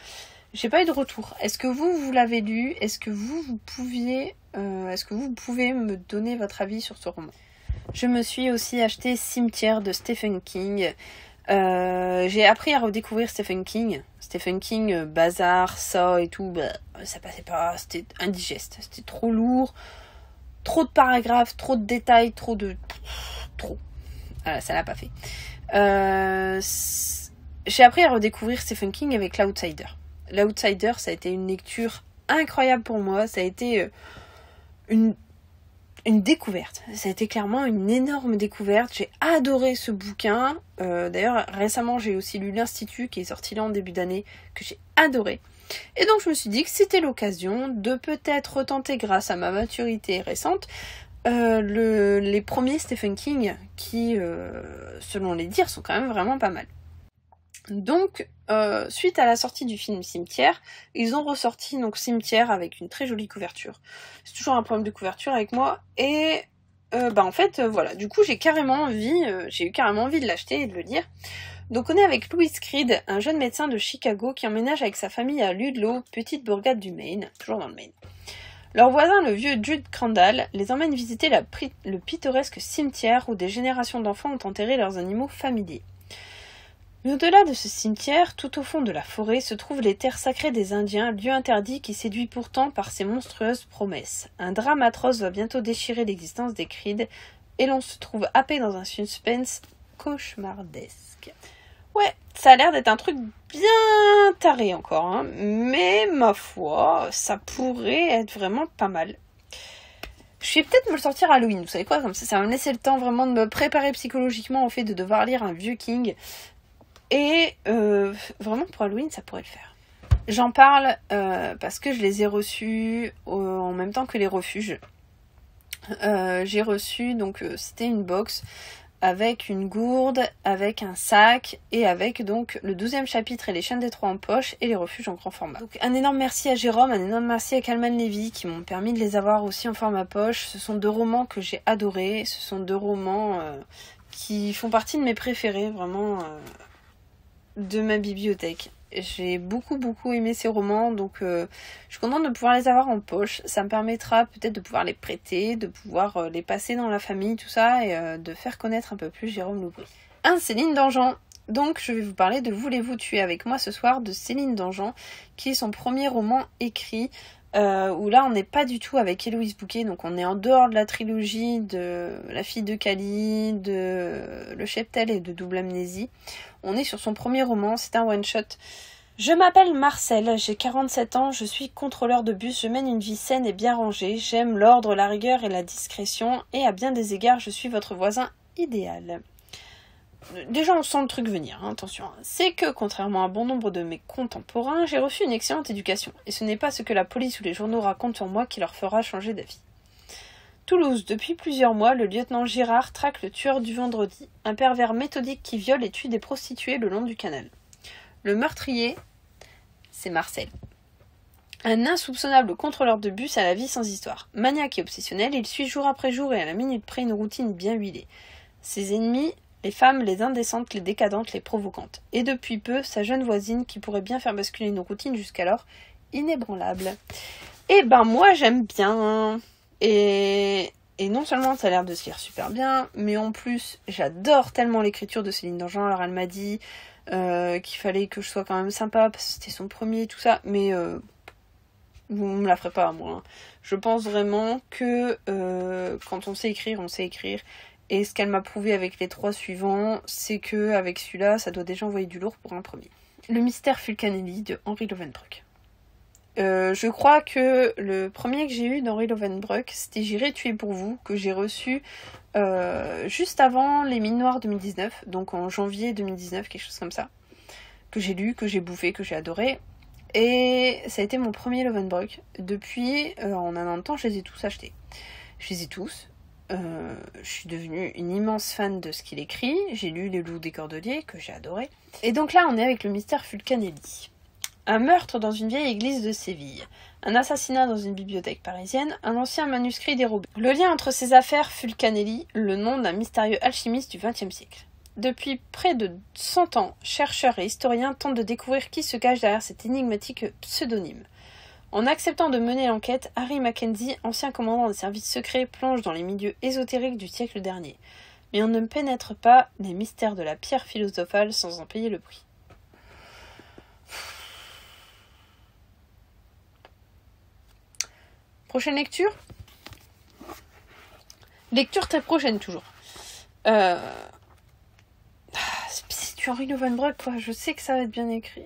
J'ai pas eu de retour. Est-ce que vous l'avez lu? Est-ce que vous pouvez me donner votre avis sur ce roman? Je me suis aussi acheté Cimetière de Stephen King. J'ai appris à redécouvrir Stephen King. Stephen King, bazar, ça et tout, ça passait pas, c'était indigeste, c'était trop lourd, trop de paragraphes, trop de détails, trop. Voilà, ça l'a pas fait. J'ai appris à redécouvrir Stephen King avec L'Outsider. L'Outsider, ça a été une lecture incroyable pour moi, ça a été une une découverte. Ça a été clairement une énorme découverte. J'ai adoré ce bouquin. D'ailleurs, récemment, j'ai aussi lu L'Institut, qui est sorti là en début d'année, que j'ai adoré. Et donc, je me suis dit que c'était l'occasion de peut-être retenter, grâce à ma maturité récente, les premiers Stephen King, qui, selon les dires, sont quand même vraiment pas mal. Donc, suite à la sortie du film Cimetière, ils ont ressorti donc Cimetière avec une très jolie couverture. C'est toujours un problème de couverture avec moi. Et en fait, voilà, du coup j'ai eu carrément envie de l'acheter et de le lire. Donc on est avec Louis Creed, un jeune médecin de Chicago qui emménage avec sa famille à Ludlow, petite bourgade du Maine, toujours dans le Maine. Leur voisin, le vieux Jude Crandall, les emmène visiter le pittoresque cimetière où des générations d'enfants ont enterré leurs animaux familiers. Mais au-delà de ce cimetière, tout au fond de la forêt, se trouvent les terres sacrées des Indiens, lieu interdit qui séduit pourtant par ses monstrueuses promesses. Un drame atroce va bientôt déchirer l'existence des Creed, et l'on se trouve happé dans un suspense cauchemardesque. Ouais, ça a l'air d'être un truc bien taré encore, hein, mais ma foi, ça pourrait être vraiment pas mal. Je vais peut-être me le sortir à Halloween, vous savez quoi, comme ça va me laisser le temps vraiment de me préparer psychologiquement au fait de devoir lire un vieux King. Et vraiment pour Halloween ça pourrait le faire. J'en parle parce que je les ai reçus en même temps que les refuges. J'ai reçu, donc c'était une box avec une gourde, avec un sac et avec donc le 12e chapitre et les chaînes des 3 en poche et les refuges en grand format. Donc un énorme merci à Jérôme, un énorme merci à Calman Levy qui m'ont permis de les avoir aussi en format poche. Ce sont 2 romans que j'ai adorés, ce sont 2 romans qui font partie de mes préférés vraiment de ma bibliothèque. J'ai beaucoup aimé ces romans, donc je suis contente de pouvoir les avoir en poche. Ça me permettra peut-être de pouvoir les prêter, de pouvoir les passer dans la famille, tout ça, et de faire connaître un peu plus Jérôme Loubry. Céline Dangean. Donc je vais vous parler de Voulez-vous tuer avec moi ce soir de Céline Dangean, qui est son premier roman écrit, où là on n'est pas du tout avec Héloïse Bouquet, donc on est en dehors de la trilogie de La fille de Cali, de Le Cheptel et de Double Amnésie. On est sur son premier roman, c'est un one-shot. Je m'appelle Marcel, j'ai 47 ans, je suis contrôleur de bus, je mène une vie saine et bien rangée, j'aime l'ordre, la rigueur et la discrétion, et à bien des égards, je suis votre voisin idéal. Déjà, on sent le truc venir, hein, attention. C'est que, contrairement à bon nombre de mes contemporains, j'ai reçu une excellente éducation, et ce n'est pas ce que la police ou les journaux racontent sur moi qui leur fera changer d'avis. Toulouse, depuis plusieurs mois, le lieutenant Girard traque le tueur du vendredi, un pervers méthodique qui viole et tue des prostituées le long du canal. Le meurtrier, c'est Marcel. Un insoupçonnable contrôleur de bus à la vie sans histoire. Maniaque et obsessionnel, il suit jour après jour et à la minute près une routine bien huilée. Ses ennemis, les femmes, les indécentes, les décadentes, les provocantes. Et depuis peu, sa jeune voisine qui pourrait bien faire basculer une routine jusqu'alors inébranlable. Eh ben moi j'aime bien. Et non seulement ça a l'air de se lire super bien, mais en plus j'adore tellement l'écriture de Céline Dangean. Alors elle m'a dit qu'il fallait que je sois quand même sympa parce que c'était son premier tout ça, mais vous me la ferez pas à moi. Hein. Je pense vraiment que quand on sait écrire, on sait écrire. Et ce qu'elle m'a prouvé avec les 3 suivants, c'est que avec celui-là, ça doit déjà envoyer du lourd pour un premier. Le mystère Fulcanelli de Henri Lovenbroek. Je crois que le premier que j'ai eu d'Henri Lovenbroek, c'était J'irai tuer pour vous, que j'ai reçu juste avant Les Mines Noires 2019, donc en janvier 2019, quelque chose comme ça, que j'ai lu, que j'ai bouffé, que j'ai adoré. Et ça a été mon premier Lovenbroek. Depuis, en un an de temps, je les ai tous achetés. Je les ai tous. Je suis devenue une immense fan de ce qu'il écrit. J'ai lu Les Loups des Cordeliers, que j'ai adoré. Et donc là, on est avec le mystère Fulcanelli. Un meurtre dans une vieille église de Séville. Un assassinat dans une bibliothèque parisienne. Un ancien manuscrit dérobé. Le lien entre ces affaires Fulcanelli, le nom d'un mystérieux alchimiste du XXe siècle. Depuis près de 100 ans, chercheurs et historiens tentent de découvrir qui se cache derrière cet énigmatique pseudonyme. En acceptant de mener l'enquête, Harry Mackenzie, ancien commandant des services secrets, plonge dans les milieux ésotériques du siècle dernier. Mais on ne pénètre pas les mystères de la pierre philosophale sans en payer le prix. Prochaine lecture. Lecture très prochaine toujours. C'est du Henri Lovenbroek quoi, je sais que ça va être bien écrit.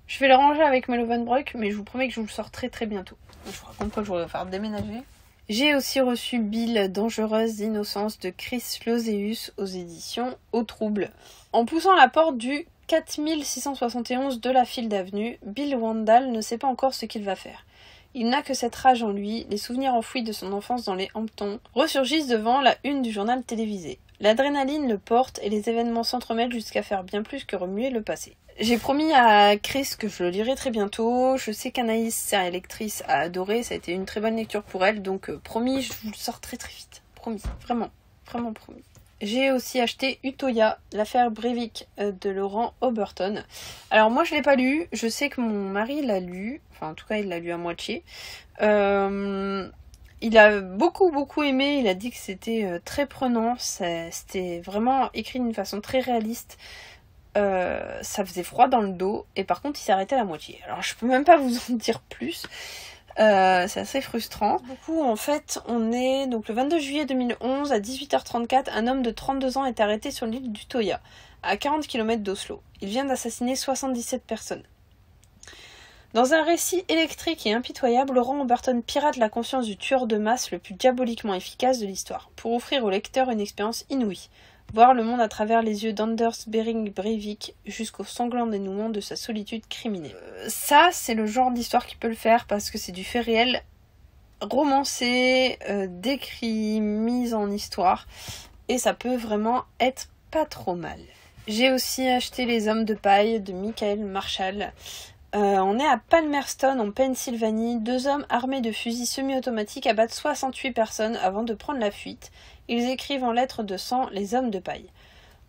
Je vais le ranger avec mes Lovenbroek, mais je vous promets que je vous le sors très très bientôt. Je vous raconte pas que je vais faire déménager. J'ai aussi reçu Bill, Dangereuse innocence de Chris Lozeus aux éditions Au Trouble. En poussant la porte du 4671 de la Field Avenue, Bill Wandal ne sait pas encore ce qu'il va faire. Il n'a que cette rage en lui, les souvenirs enfouis de son enfance dans les Hamptons ressurgissent devant la une du journal télévisé. L'adrénaline le porte et les événements s'entremêlent jusqu'à faire bien plus que remuer le passé. J'ai promis à Chris que je le lirai très bientôt. Je sais qu'Anaïs, sa lectrice, a adoré. Ça a été une très bonne lecture pour elle. Donc promis, je vous le sors très très vite. Promis. Vraiment. Vraiment promis. J'ai aussi acheté Utoya, l'affaire Breivik de Laurent Oberton. Alors moi je l'ai pas lu. Je sais que mon mari l'a lu. Enfin en tout cas il l'a lu à moitié. Il a beaucoup aimé. Il a dit que c'était très prenant. C'était vraiment écrit d'une façon très réaliste. Ça faisait froid dans le dos et par contre il s'arrêtait à la moitié. Alors je peux même pas vous en dire plus. C'est assez frustrant. Du coup en fait on est donc le 22 juillet 2011 à 18h34, un homme de 32 ans est arrêté sur l'île d'Utoya, à 40 km d'Oslo. Il vient d'assassiner 77 personnes. Dans un récit électrique et impitoyable, Laurent Oberton pirate la conscience du tueur de masse le plus diaboliquement efficace de l'histoire, pour offrir au lecteur une expérience inouïe. Voir le monde à travers les yeux d'Anders Behring Breivik jusqu'au sanglant dénouement de sa solitude criminelle. Ça, c'est le genre d'histoire qui peut le faire parce que c'est du fait réel romancé, décrit, mis en histoire et ça peut vraiment être pas trop mal. J'ai aussi acheté Les Hommes de paille de Michael Marshall. On est à Palmerston en Pennsylvanie. 2 hommes armés de fusils semi-automatiques abattent 68 personnes avant de prendre la fuite. Ils écrivent en lettres de sang Les Hommes de paille.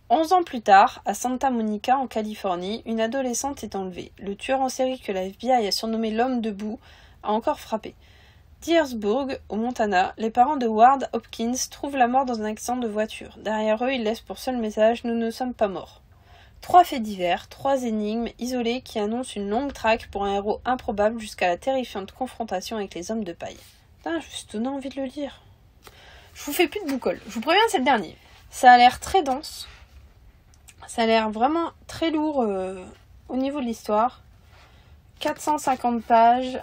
11 ans plus tard, à Santa Monica en Californie, une adolescente est enlevée. Le tueur en série que la FBI a surnommé l'homme debout a encore frappé. Dyersburg, au Montana, les parents de Ward Hopkins trouvent la mort dans un accident de voiture. Derrière eux, ils laissent pour seul message « Nous ne sommes pas morts ». 3 faits divers, 3 énigmes isolées qui annoncent une longue traque pour un héros improbable jusqu'à la terrifiante confrontation avec les hommes de paille. Putain, je me suis donné envie de le lire. Je vous fais plus de boucole. Je vous préviens, c'est le dernier. Ça a l'air très dense. Ça a l'air vraiment très lourd au niveau de l'histoire. 450 pages.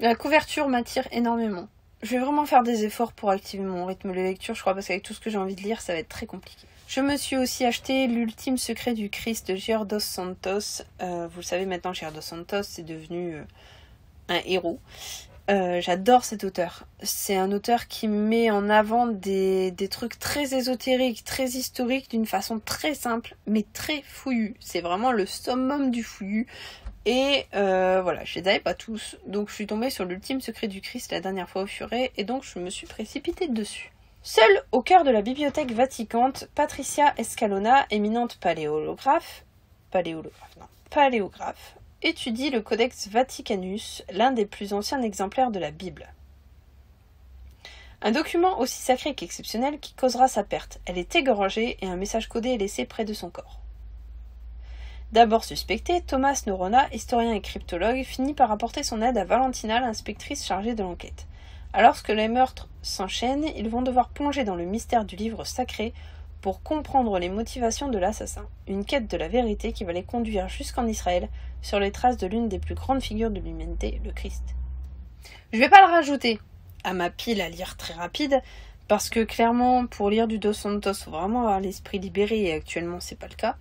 La couverture m'attire énormément. Je vais vraiment faire des efforts pour activer mon rythme de lecture, je crois, parce qu'avec tout ce que j'ai envie de lire, ça va être très compliqué. Je me suis aussi acheté L'ultime secret du Christ de Jair dos Santos. Vous le savez maintenant, Jair dos Santos est devenu un héros. J'adore cet auteur. C'est un auteur qui met en avant des trucs très ésotériques, très historiques, d'une façon très simple, mais très fouillue. C'est vraiment le summum du fouillu. Et voilà, je les avais pas tous. Donc je suis tombée sur L'ultime secret du Christ la dernière fois au furet, et donc je me suis précipitée dessus. Seule au cœur de la bibliothèque vaticante, Patricia Escalona, éminente paléographe, étudie le Codex Vaticanus, l'un des plus anciens exemplaires de la Bible. Un document aussi sacré qu'exceptionnel qui causera sa perte. Elle est égorgée et un message codé est laissé près de son corps. D'abord suspecté, Thomas Norona, historien et cryptologue, finit par apporter son aide à Valentina, l'inspectrice chargée de l'enquête. Alors que les meurtres s'enchaînent, ils vont devoir plonger dans le mystère du livre sacré pour comprendre les motivations de l'assassin. Une quête de la vérité qui va les conduire jusqu'en Israël, sur les traces de l'une des plus grandes figures de l'humanité, le Christ. Je vais pas le rajouter à ma pile à lire très rapide, parce que clairement, pour lire du Dos Santos, faut vraiment avoir l'esprit libéré, et actuellement c'est pas le cas.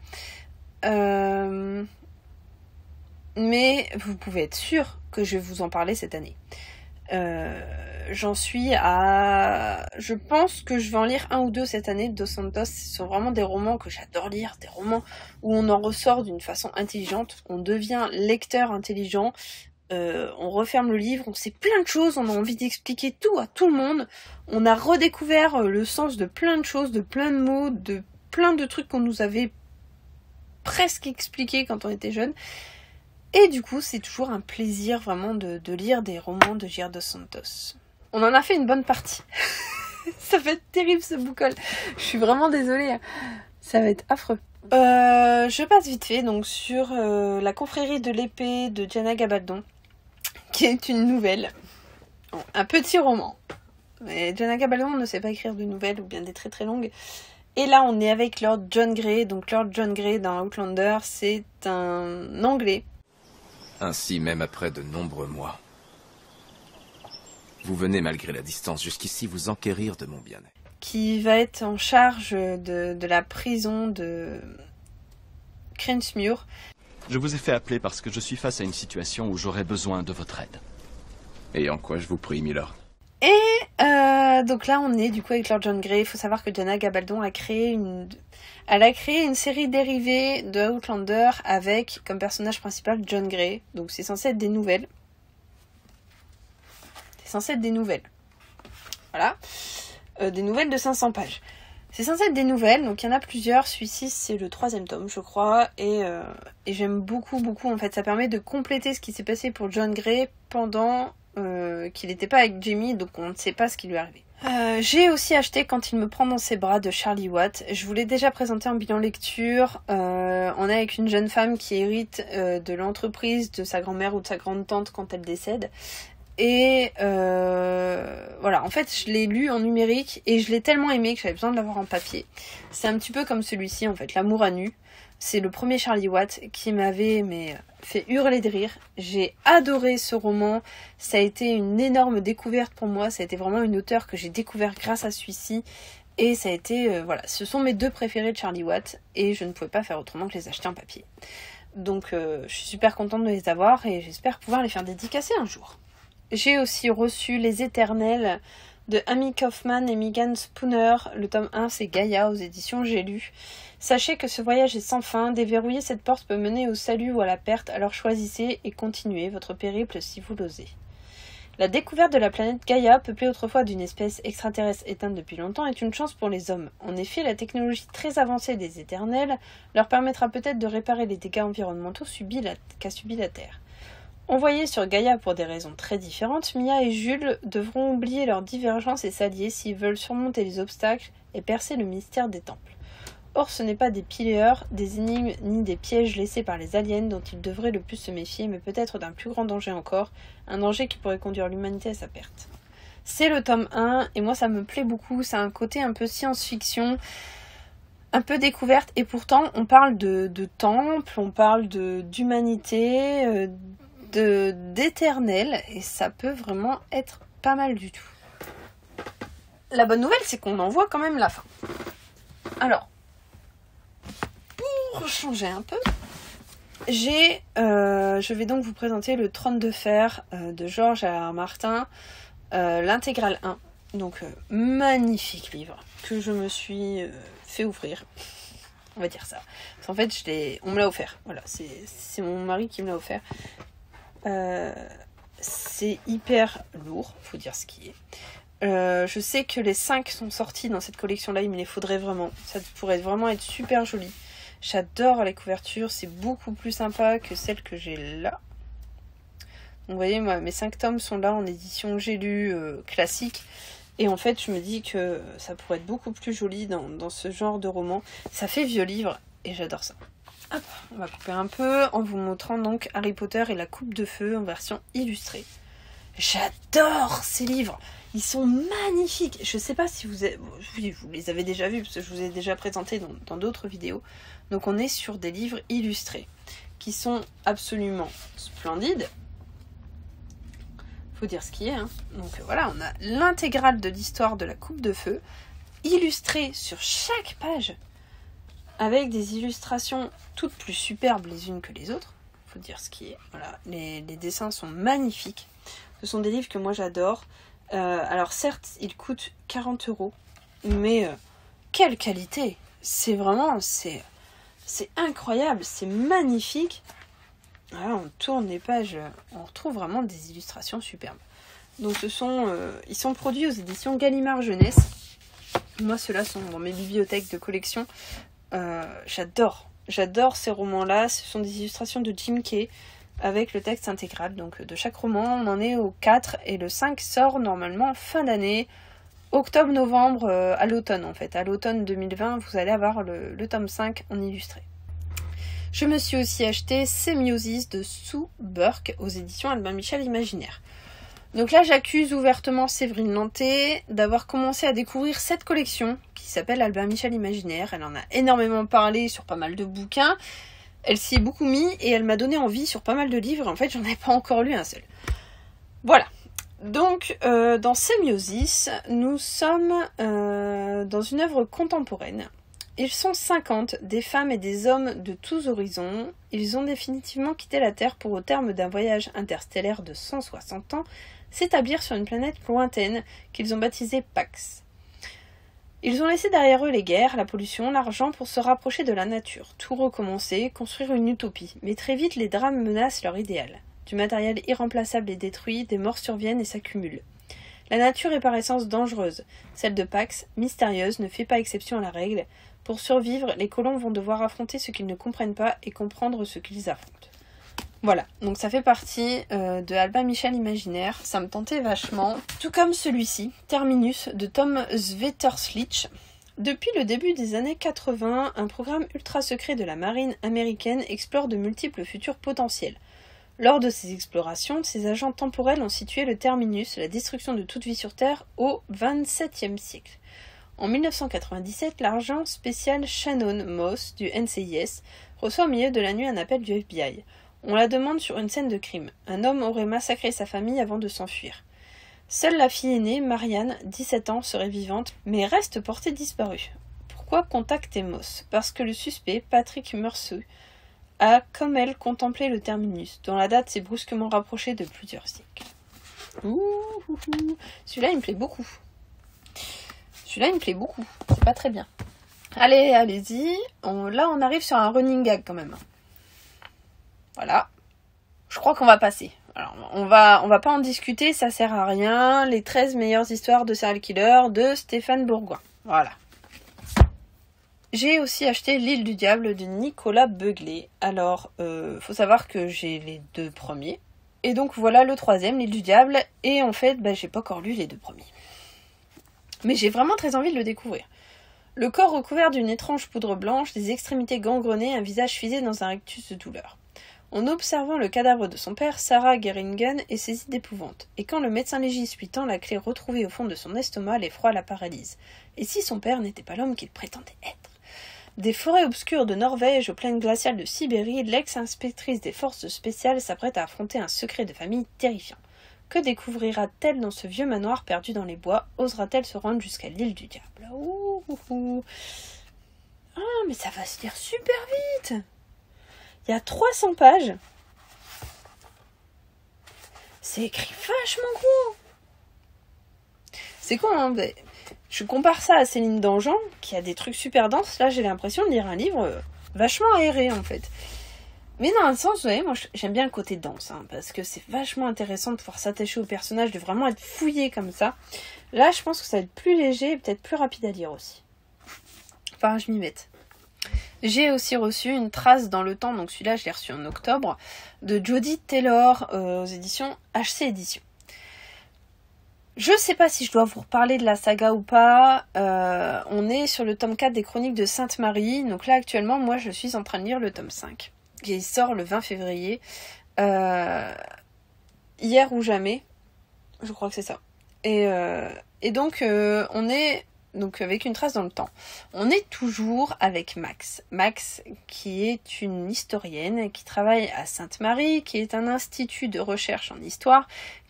Mais vous pouvez être sûr que je vais vous en parler cette année. J'en suis à... Je pense que je vais en lire 1 ou 2 cette année de Dos Santos. Ce sont vraiment des romans que j'adore lire, des romans où on en ressort d'une façon intelligente, on devient lecteur intelligent, on referme le livre, on sait plein de choses, on a envie d'expliquer tout à tout le monde, on a redécouvert le sens de plein de choses, de plein de mots, de plein de trucs qu'on nous avait presque expliqués quand on était jeune. Et du coup, c'est toujours un plaisir vraiment de lire des romans de Jair dos Santos. On en a fait une bonne partie. Ça va être terrible ce boucol. Je suis vraiment désolée. Ça va être affreux. Je passe vite fait donc sur La confrérie de l'épée de Diana Gabaldon, qui est une nouvelle. Un petit roman. Mais Diana Gabaldon ne sait pas écrire de nouvelles ou bien des très très longues. Et là, on est avec Lord John Grey. Donc Lord John Grey dans Outlander, c'est un Anglais. Ainsi même après de nombreux mois. Vous venez, malgré la distance jusqu'ici, vous enquérir de mon bien-être. Qui va être en charge de la prison de Cranesmuir. Je vous ai fait appeler parce que je suis face à une situation où j'aurais besoin de votre aide. Et en quoi je vous prie, Milord? Et donc là, on est du coup avec Lord John Grey. Il faut savoir que Diana Gabaldon a créé une série dérivée de Outlander avec comme personnage principal John Grey. Donc c'est censé être des nouvelles. C'est censé être des nouvelles. Voilà. Des nouvelles de 500 pages. C'est censé être des nouvelles, donc il y en a plusieurs. Celui-ci, c'est le 3e tome, je crois. Et j'aime beaucoup, beaucoup. En fait, ça permet de compléter ce qui s'est passé pour John Grey pendant qu'il n'était pas avec Jamie, donc on ne sait pas ce qui lui est arrivé. J'ai aussi acheté Quand il me prend dans ses bras de Charlie Watt. Je vous l'ai déjà présenté en bilan lecture. On est avec une jeune femme qui hérite de l'entreprise de sa grand-mère ou de sa grande-tante quand elle décède. Et voilà, en fait je l'ai lu en numérique et je l'ai tellement aimé que j'avais besoin de l'avoir en papier. C'est un petit peu comme celui-ci en fait, L'amour à nu. C'est le premier Charlie Watt qui m'avait fait hurler de rire. J'ai adoré ce roman, ça a été une énorme découverte pour moi, ça a été vraiment une auteure que j'ai découvert grâce à celui-ci. Et ça a été, voilà, ce sont mes 2 préférés de Charlie Watt et je ne pouvais pas faire autrement que les acheter en papier. Donc je suis super contente de les avoir et j'espère pouvoir les faire dédicacer un jour. J'ai aussi reçu Les Éternels de Amy Kaufman et Megan Spooner. Le tome 1, c'est Gaïa aux éditions J'ai lu. Sachez que ce voyage est sans fin. Déverrouiller cette porte peut mener au salut ou à la perte. Alors choisissez et continuez votre périple si vous l'osez. La découverte de la planète Gaïa, peuplée autrefois d'une espèce extraterrestre éteinte depuis longtemps, est une chance pour les hommes. En effet, la technologie très avancée des Éternels leur permettra peut-être de réparer les dégâts environnementaux qu'a subi la Terre. Envoyés sur Gaïa pour des raisons très différentes, Mia et Jules devront oublier leurs divergences et s'allier s'ils veulent surmonter les obstacles et percer le mystère des temples. Or, ce n'est pas des pilleurs, des énigmes ni des pièges laissés par les aliens dont ils devraient le plus se méfier, mais peut-être d'un plus grand danger encore, un danger qui pourrait conduire l'humanité à sa perte. C'est le tome 1, et moi ça me plaît beaucoup, ça a un côté un peu science-fiction, un peu découverte, et pourtant on parle de temples, on parle d'humanité, d'éternel, et ça peut vraiment être pas mal du tout. La bonne nouvelle, c'est qu'on en voit quand même la fin. Alors, pour changer un peu, je vais donc vous présenter Le Trône de Fer de George R.R. Martin, l'intégrale 1. Donc, magnifique livre que je me suis fait ouvrir. On va dire ça. Parce qu'en fait, on me l'a offert. Voilà, c'est mon mari qui me l'a offert. C'est hyper lourd, faut dire ce qui est. Je sais que les 5 sont sortis dans cette collection-là, il me les faudrait vraiment. Ça pourrait vraiment être super joli. J'adore les couvertures, c'est beaucoup plus sympa que celle que j'ai là. Donc vous voyez, moi, mes 5 tomes sont là en édition J'ai lu classique. Et en fait, je me dis que ça pourrait être beaucoup plus joli dans ce genre de roman. Ça fait vieux livre et j'adore ça. Hop, on va couper un peu en vous montrant donc Harry Potter et la Coupe de Feu en version illustrée. J'adore ces livres, ils sont magnifiques. Je sais pas si vous les avez déjà vus parce que je vous ai déjà présenté dans d'autres vidéos. Donc on est sur des livres illustrés qui sont absolument splendides. Faut dire ce qui est, hein. Donc voilà, on a l'intégrale de l'histoire de la Coupe de Feu illustrée sur chaque page, avec des illustrations toutes plus superbes les unes que les autres. Faut dire ce qui est. Voilà, les dessins sont magnifiques. Ce sont des livres que moi j'adore. Alors certes, ils coûtent 40 €, mais quelle qualité! C'est vraiment, c'est incroyable, c'est magnifique. Voilà, on tourne les pages, on retrouve vraiment des illustrations superbes. Donc ils sont produits aux éditions Gallimard Jeunesse. Moi, ceux-là sont dans mes bibliothèques de collection. J'adore ces romans-là. Ce sont des illustrations de Jim Kay avec le texte intégral. Donc de chaque roman, on en est au 4 et le 5 sort normalement fin d'année, octobre-novembre, à l'automne en fait. À l'automne 2020, vous allez avoir le tome 5 en illustré. Je me suis aussi acheté Semiosis de Sue Burke aux éditions Albin Michel Imaginaire. Donc là, j'accuse ouvertement Séverine Lanté d'avoir commencé à découvrir cette collection qui s'appelle Albin Michel Imaginaire. Elle en a énormément parlé sur pas mal de bouquins. Elle s'y est beaucoup mis et elle m'a donné envie sur pas mal de livres. En fait, j'en ai pas encore lu un seul. Voilà. Donc, dans Sémiosis, nous sommes dans une œuvre contemporaine. Ils sont 50, des femmes et des hommes de tous horizons. Ils ont définitivement quitté la Terre pour, au terme d'un voyage interstellaire de 160 ans, s'établir sur une planète lointaine qu'ils ont baptisée Pax. Ils ont laissé derrière eux les guerres, la pollution, l'argent pour se rapprocher de la nature, tout recommencer, construire une utopie. Mais très vite, les drames menacent leur idéal. Du matériel irremplaçable est détruit, des morts surviennent et s'accumulent. La nature est par essence dangereuse. Celle de Pax, mystérieuse, ne fait pas exception à la règle. Pour survivre, les colons vont devoir affronter ce qu'ils ne comprennent pas et comprendre ce qu'ils affrontent. Voilà, donc ça fait partie de Albin Michel Imaginaire, ça me tentait vachement. Tout comme celui-ci, Terminus, de Tom Sweterslitch. Depuis le début des années 80, un programme ultra secret de la marine américaine explore de multiples futurs potentiels. Lors de ces explorations, ces agents temporels ont situé le terminus, la destruction de toute vie sur Terre, au XXVIIe siècle. En 1997, l'agent spécial Shannon Moss du NCIS reçoit au milieu de la nuit un appel du FBI. On la demande sur une scène de crime. Un homme aurait massacré sa famille avant de s'enfuir. Seule la fille aînée, Marianne, 17 ans, serait vivante, mais reste portée disparue. Pourquoi contacter Moss ? Parce que le suspect, Patrick Mercer, a, comme elle, contemplé le terminus, dont la date s'est brusquement rapprochée de plusieurs siècles. Celui-là, il me plaît beaucoup. C'est pas très bien. Allez, allez-y. Là, on arrive sur un running gag quand même. Voilà. Je crois qu'on va passer. Alors, on va pas en discuter, ça sert à rien. Les 13 meilleures histoires de serial killer de Stéphane Bourgoin. Voilà. J'ai aussi acheté L'île du diable de Nicolas Beuglet. Alors, faut savoir que j'ai les 2 premiers. Et donc voilà le 3e, L'île du diable. Et en fait, j'ai pas encore lu les 2 premiers. Mais j'ai vraiment très envie de le découvrir. Le corps recouvert d'une étrange poudre blanche, des extrémités gangrenées, un visage figé dans un rictus de douleur. En observant le cadavre de son père, Sarah Geringen est saisie d'épouvante. Et quand le médecin légiste lui tend la clé retrouvée au fond de son estomac, l'effroi la paralyse. Et si son père n'était pas l'homme qu'il prétendait être ? Des forêts obscures de Norvège aux plaines glaciales de Sibérie, l'ex-inspectrice des forces spéciales s'apprête à affronter un secret de famille terrifiant. Que découvrira-t-elle dans ce vieux manoir perdu dans les bois ? Osera-t-elle se rendre jusqu'à l'île du diable ? Ah, mais ça va se lire super vite ! Il y a 300 pages. C'est écrit vachement gros. C'est con, hein ? Je compare ça à Céline Dangean, qui a des trucs super denses. Là, j'ai l'impression de lire un livre vachement aéré, en fait. Mais dans un sens, vous voyez, moi j'aime bien le côté dense, hein, parce que c'est vachement intéressant de pouvoir s'attacher au personnage, de vraiment être fouillé comme ça. Là, je pense que ça va être plus léger et peut-être plus rapide à lire aussi. Enfin, je m'y mette. J'ai aussi reçu Une trace dans le temps, donc celui-là je l'ai reçu en octobre, de Jody Taylor aux éditions HC Éditions. Je sais pas si je dois vous reparler de la saga ou pas. On est sur le tome 4 des Chroniques de Sainte-Marie, donc là actuellement, moi je suis en train de lire le tome 5. Qui sort le 20 février. Hier ou jamais. Je crois que c'est ça. Et donc, on est donc avec Une trace dans le temps. On est toujours avec Max. Max, qui est une historienne, qui travaille à Sainte-Marie, qui est un institut de recherche en histoire,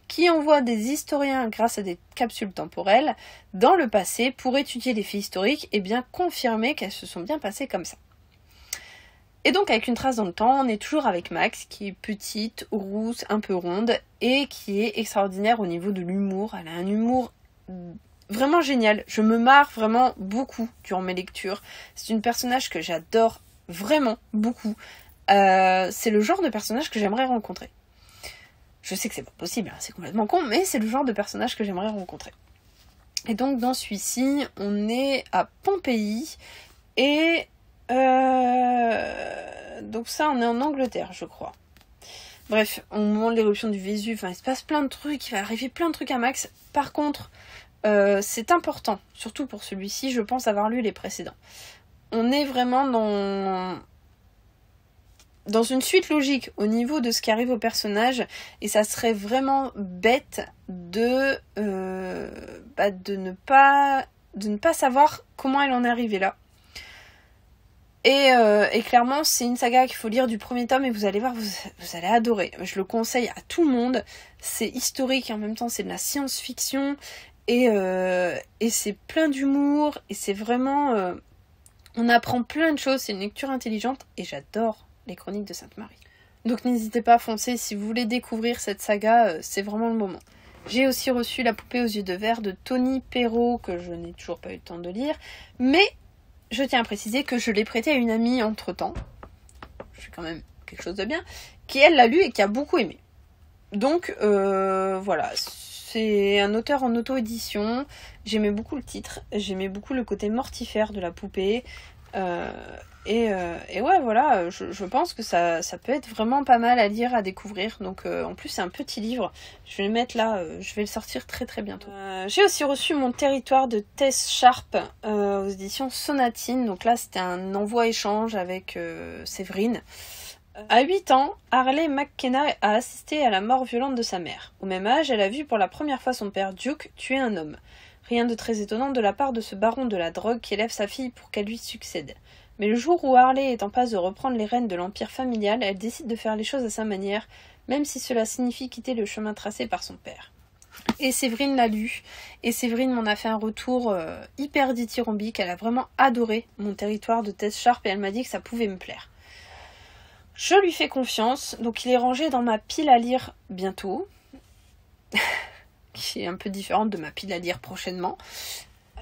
qui envoie des historiens, grâce à des capsules temporelles, dans le passé pour étudier les faits historiques et bien confirmer qu'elles se sont bien passées comme ça. Et donc avec Une trace dans le temps, on est toujours avec Max, qui est petite, rousse, un peu ronde, et qui est extraordinaire au niveau de l'humour. Elle a un humour vraiment génial. Je me marre vraiment beaucoup durant mes lectures. C'est une personnage que j'adore vraiment beaucoup. C'est le genre de personnage que j'aimerais rencontrer. Je sais que c'est pas possible, hein, c'est complètement con, mais c'est le genre de personnage que j'aimerais rencontrer. Et donc dans celui-ci, on est à Pompéi, et... donc ça, on est en Angleterre, je crois. Bref, au moment de l'éruption du Vésuve, enfin, il se passe plein de trucs, il va arriver plein de trucs à Max. Par contre, c'est important, surtout pour celui-ci, je pense avoir lu les précédents. On est vraiment dans une suite logique au niveau de ce qui arrive au personnage, et ça serait vraiment bête de ne pas savoir comment elle en est arrivée là. Et clairement, c'est une saga qu'il faut lire du premier tome et vous allez voir, vous allez adorer. Je le conseille à tout le monde. C'est historique et en même temps c'est de la science-fiction et c'est plein d'humour et c'est vraiment... on apprend plein de choses, c'est une lecture intelligente et j'adore les Chroniques de Sainte-Marie. Donc n'hésitez pas à foncer si vous voulez découvrir cette saga, c'est vraiment le moment. J'ai aussi reçu La poupée aux yeux de verre de Tony Perrault que je n'ai toujours pas eu le temps de lire, mais... je tiens à préciser que je l'ai prêté à une amie entre-temps. Je fais quand même quelque chose de bien. Qui, elle, l'a lu et qui a beaucoup aimé. Donc, voilà. C'est un auteur en auto-édition. J'aimais beaucoup le titre. J'aimais beaucoup le côté mortifère de la poupée. Et ouais, voilà. Je pense que ça peut être vraiment pas mal à lire, à découvrir. Donc, en plus, c'est un petit livre. Je vais le mettre là. Je vais le sortir très très bientôt. J'ai aussi reçu Mon territoire de Tess Sharp aux éditions Sonatine. Donc là, c'était un envoi-échange avec Séverine. À 8 ans, Harley McKenna a assisté à la mort violente de sa mère. Au même âge, elle a vu pour la première fois son père Duke tuer un homme. Rien de très étonnant de la part de ce baron de la drogue qui élève sa fille pour qu'elle lui succède. Mais le jour où Harley est en passe de reprendre les rênes de l'empire familial, elle décide de faire les choses à sa manière, même si cela signifie quitter le chemin tracé par son père. Et Séverine l'a lu, et Séverine m'en a fait un retour hyper dithyrambique. Elle a vraiment adoré Mon territoire de Tess Sharp et elle m'a dit que ça pouvait me plaire. Je lui fais confiance, donc il est rangé dans ma pile à lire bientôt, qui est un peu différente de ma pile à lire prochainement.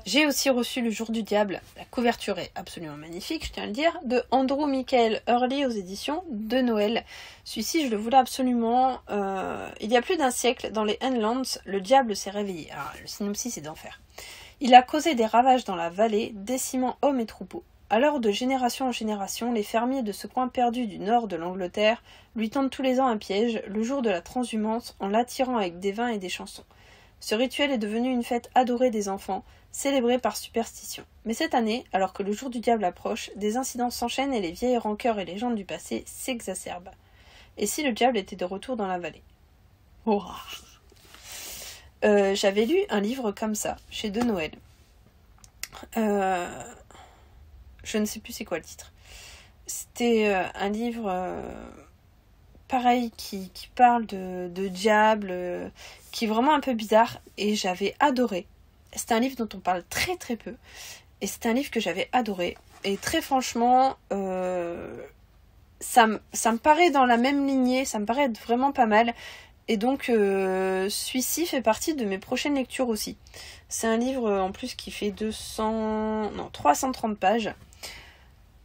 J'ai aussi reçu Le jour du diable, la couverture est absolument magnifique, je tiens à le dire, de Andrew Michael Hurley aux éditions de Noël. Celui-ci, je le voulais absolument. Il y a plus d'un siècle, dans les Endlands, le diable s'est réveillé. Alors, le synopsis est d'enfer. Il a causé des ravages dans la vallée, décimant hommes et troupeaux. Alors, de génération en génération, les fermiers de ce coin perdu du nord de l'Angleterre lui tendent tous les ans un piège, le jour de la transhumance, en l'attirant avec des vins et des chansons. Ce rituel est devenu une fête adorée des enfants, célébrée par superstition. Mais cette année, alors que le jour du diable approche, des incidents s'enchaînent et les vieilles rancœurs et légendes du passé s'exacerbent. Et si le diable était de retour dans la vallée? J'avais lu un livre comme ça, chez De Noël. Je ne sais plus c'est quoi le titre. C'était un livre pareil qui parle de diable, qui est vraiment un peu bizarre et j'avais adoré. C'est un livre dont on parle très très peu et c'est un livre que j'avais adoré et très franchement ça me paraît dans la même lignée, ça me paraît être vraiment pas mal et donc celui-ci fait partie de mes prochaines lectures aussi. C'est un livre en plus qui fait 330 pages.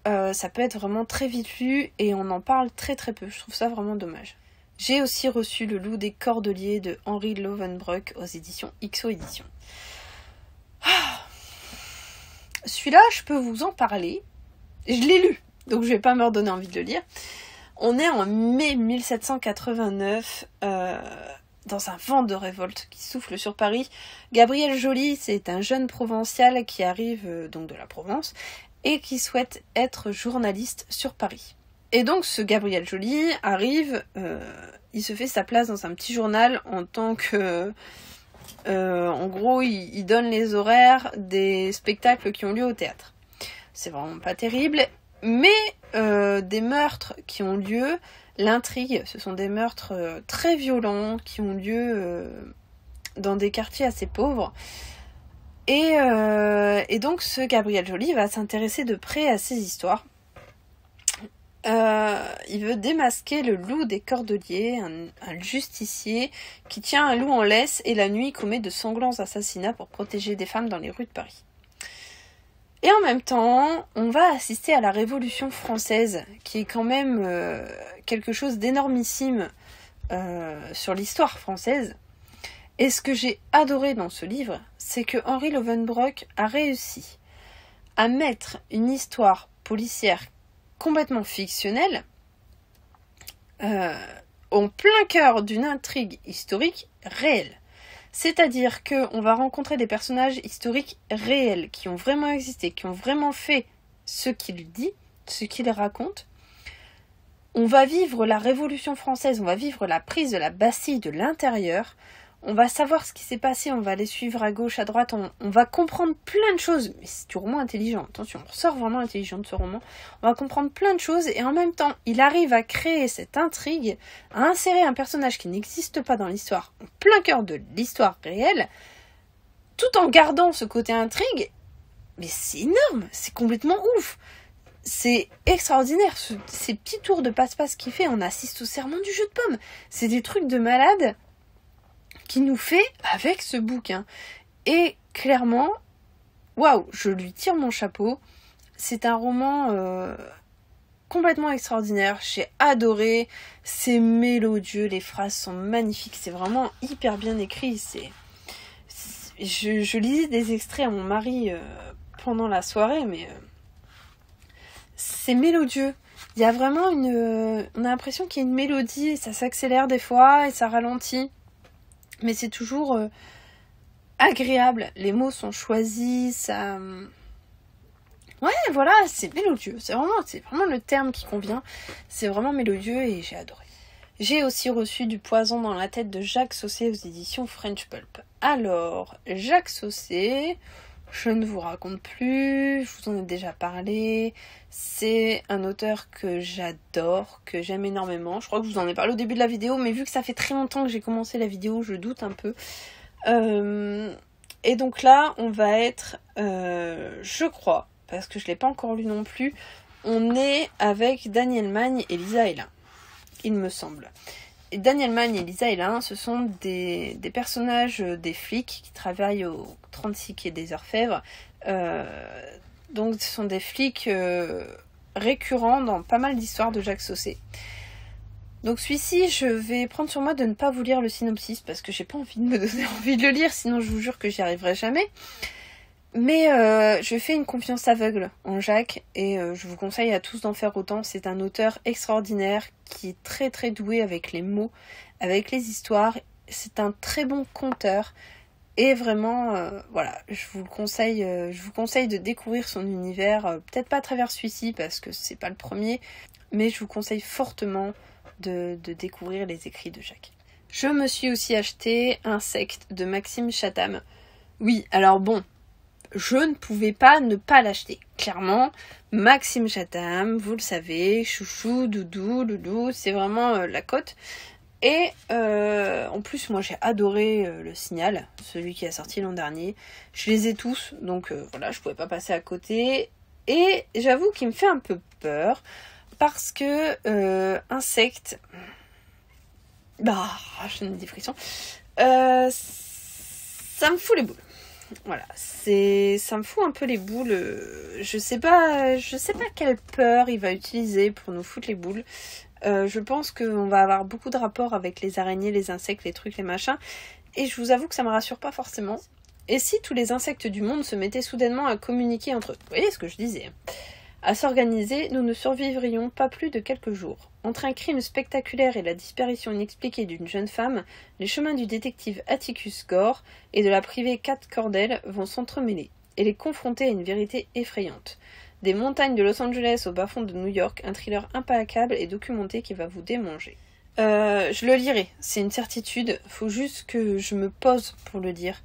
Ça peut être vraiment très vite lu et on en parle très très peu. Je trouve ça vraiment dommage. J'ai aussi reçu Le loup des cordeliers de Henri Lovenbroek aux éditions XO Éditions. Celui-là, je peux vous en parler. Je l'ai lu, donc je vais pas me redonner envie de le lire. On est en mai 1789, dans un vent de révolte qui souffle sur Paris. Gabriel Joly, c'est un jeune provincial qui arrive donc de la Provence et qui souhaite être journaliste sur Paris. Et donc ce Gabriel Joly arrive, il se fait sa place dans un petit journal en tant que... en gros, il donne les horaires des spectacles qui ont lieu au théâtre. C'est vraiment pas terrible, mais des meurtres qui ont lieu, l'intrigue, ce sont des meurtres très violents qui ont lieu dans des quartiers assez pauvres. Et donc ce Gabriel Joly va s'intéresser de près à ces histoires. Il veut démasquer le loup des cordeliers, un justicier qui tient un loup en laisse et la nuit commet de sanglants assassinats pour protéger des femmes dans les rues de Paris. Et en même temps, on va assister à la Révolution française, qui est quand même quelque chose d'énormissime sur l'histoire française. Et ce que j'ai adoré dans ce livre, c'est que Henri Lovenbroek a réussi à mettre une histoire policière complètement fictionnelle en plein cœur d'une intrigue historique réelle. C'est-à-dire qu'on va rencontrer des personnages historiques réels, qui ont vraiment existé, qui ont vraiment fait ce qu'ils disent, ce qu'ils racontent. On va vivre la Révolution française, on va vivre la prise de la Bastille de l'intérieur. on va savoir ce qui s'est passé, on va les suivre à gauche, à droite, on va comprendre plein de choses. Mais c'est du roman intelligent, attention, on ressort vraiment intelligent de ce roman. On va comprendre plein de choses et en même temps, il arrive à créer cette intrigue, à insérer un personnage qui n'existe pas dans l'histoire, en plein cœur de l'histoire réelle, tout en gardant ce côté intrigue. Mais c'est énorme, c'est complètement ouf. C'est extraordinaire, ces petits tours de passe-passe qu'il fait, on assiste au serment du jeu de pommes. C'est des trucs de malade qu'il nous fait avec ce bouquin. Et clairement, waouh, je lui tire mon chapeau. C'est un roman complètement extraordinaire, j'ai adoré, c'est mélodieux, les phrases sont magnifiques, c'est vraiment hyper bien écrit. Je lisais des extraits à mon mari pendant la soirée, mais... c'est mélodieux. Il y a vraiment on a l'impression qu'il y a une mélodie, et ça s'accélère des fois, et ça ralentit. Mais c'est toujours agréable. Les mots sont choisis, ça... Ouais, voilà, c'est mélodieux. C'est vraiment le terme qui convient. C'est vraiment mélodieux et j'ai adoré. J'ai aussi reçu Du poison dans la tête de Jacques Saussé aux éditions French Pulp. Alors, Jacques Saussé... je ne vous raconte plus, je vous en ai déjà parlé. C'est un auteur que j'adore, que j'aime énormément. Je crois que je vous en ai parlé au début de la vidéo, mais vu que ça fait très longtemps que j'ai commencé la vidéo, je doute un peu. Et donc là, on va être, je crois, parce que je ne l'ai pas encore lu non plus, on est avec Daniel Magne et Lisa Hélin, il me semble. Et Daniel Magne et Lisa Hélin, ce sont des personnages, des flics qui travaillent au 36 quai des Orfèvres. Donc ce sont des flics récurrents dans pas mal d'histoires de Jacques Saussé. Donc celui-ci, je vais prendre sur moi de ne pas vous lire le synopsis parce que j'ai pas envie de me donner envie de le lire, sinon je vous jure que j'y arriverai jamais. Mais je fais une confiance aveugle en Jacques et je vous conseille à tous d'en faire autant. C'est un auteur extraordinaire qui est très très doué avec les mots, avec les histoires. C'est un très bon conteur et vraiment, voilà, je vous conseille de découvrir son univers. Peut-être pas à travers celui-ci parce que c'est pas le premier, mais je vous conseille fortement de découvrir les écrits de Jacques. Je me suis aussi acheté Insectes de Maxime Chatham. Oui, alors bon... je ne pouvais pas ne pas l'acheter. Clairement, Maxime Chatham, vous le savez, chouchou, doudou, loulou, c'est vraiment la cote. Et en plus, moi j'ai adoré Le Signal, celui qui a sorti l'an dernier. Je les ai tous, donc voilà, je pouvais pas passer à côté. Et j'avoue qu'il me fait un peu peur, parce que Insectes... bah, j'ai une dépression. Ça me fout les boules. Voilà, ça me fout un peu les boules. Je sais pas quelle peur il va utiliser pour nous foutre les boules. Je pense qu'on va avoir beaucoup de rapports avec les araignées, les insectes, les trucs, les machins. Et je vous avoue que ça me rassure pas forcément. Et si tous les insectes du monde se mettaient soudainement à communiquer entre eux, vous voyez ce que je disais, à s'organiser, nous ne survivrions pas plus de quelques jours. Entre un crime spectaculaire et la disparition inexpliquée d'une jeune femme, les chemins du détective Atticus Gore et de la privée Kat Cordell vont s'entremêler et les confronter à une vérité effrayante. Des montagnes de Los Angeles au bas-fond de New York, un thriller implacable et documenté qui va vous démanger. Je le lirai, c'est une certitude, faut juste que je me pose pour le dire,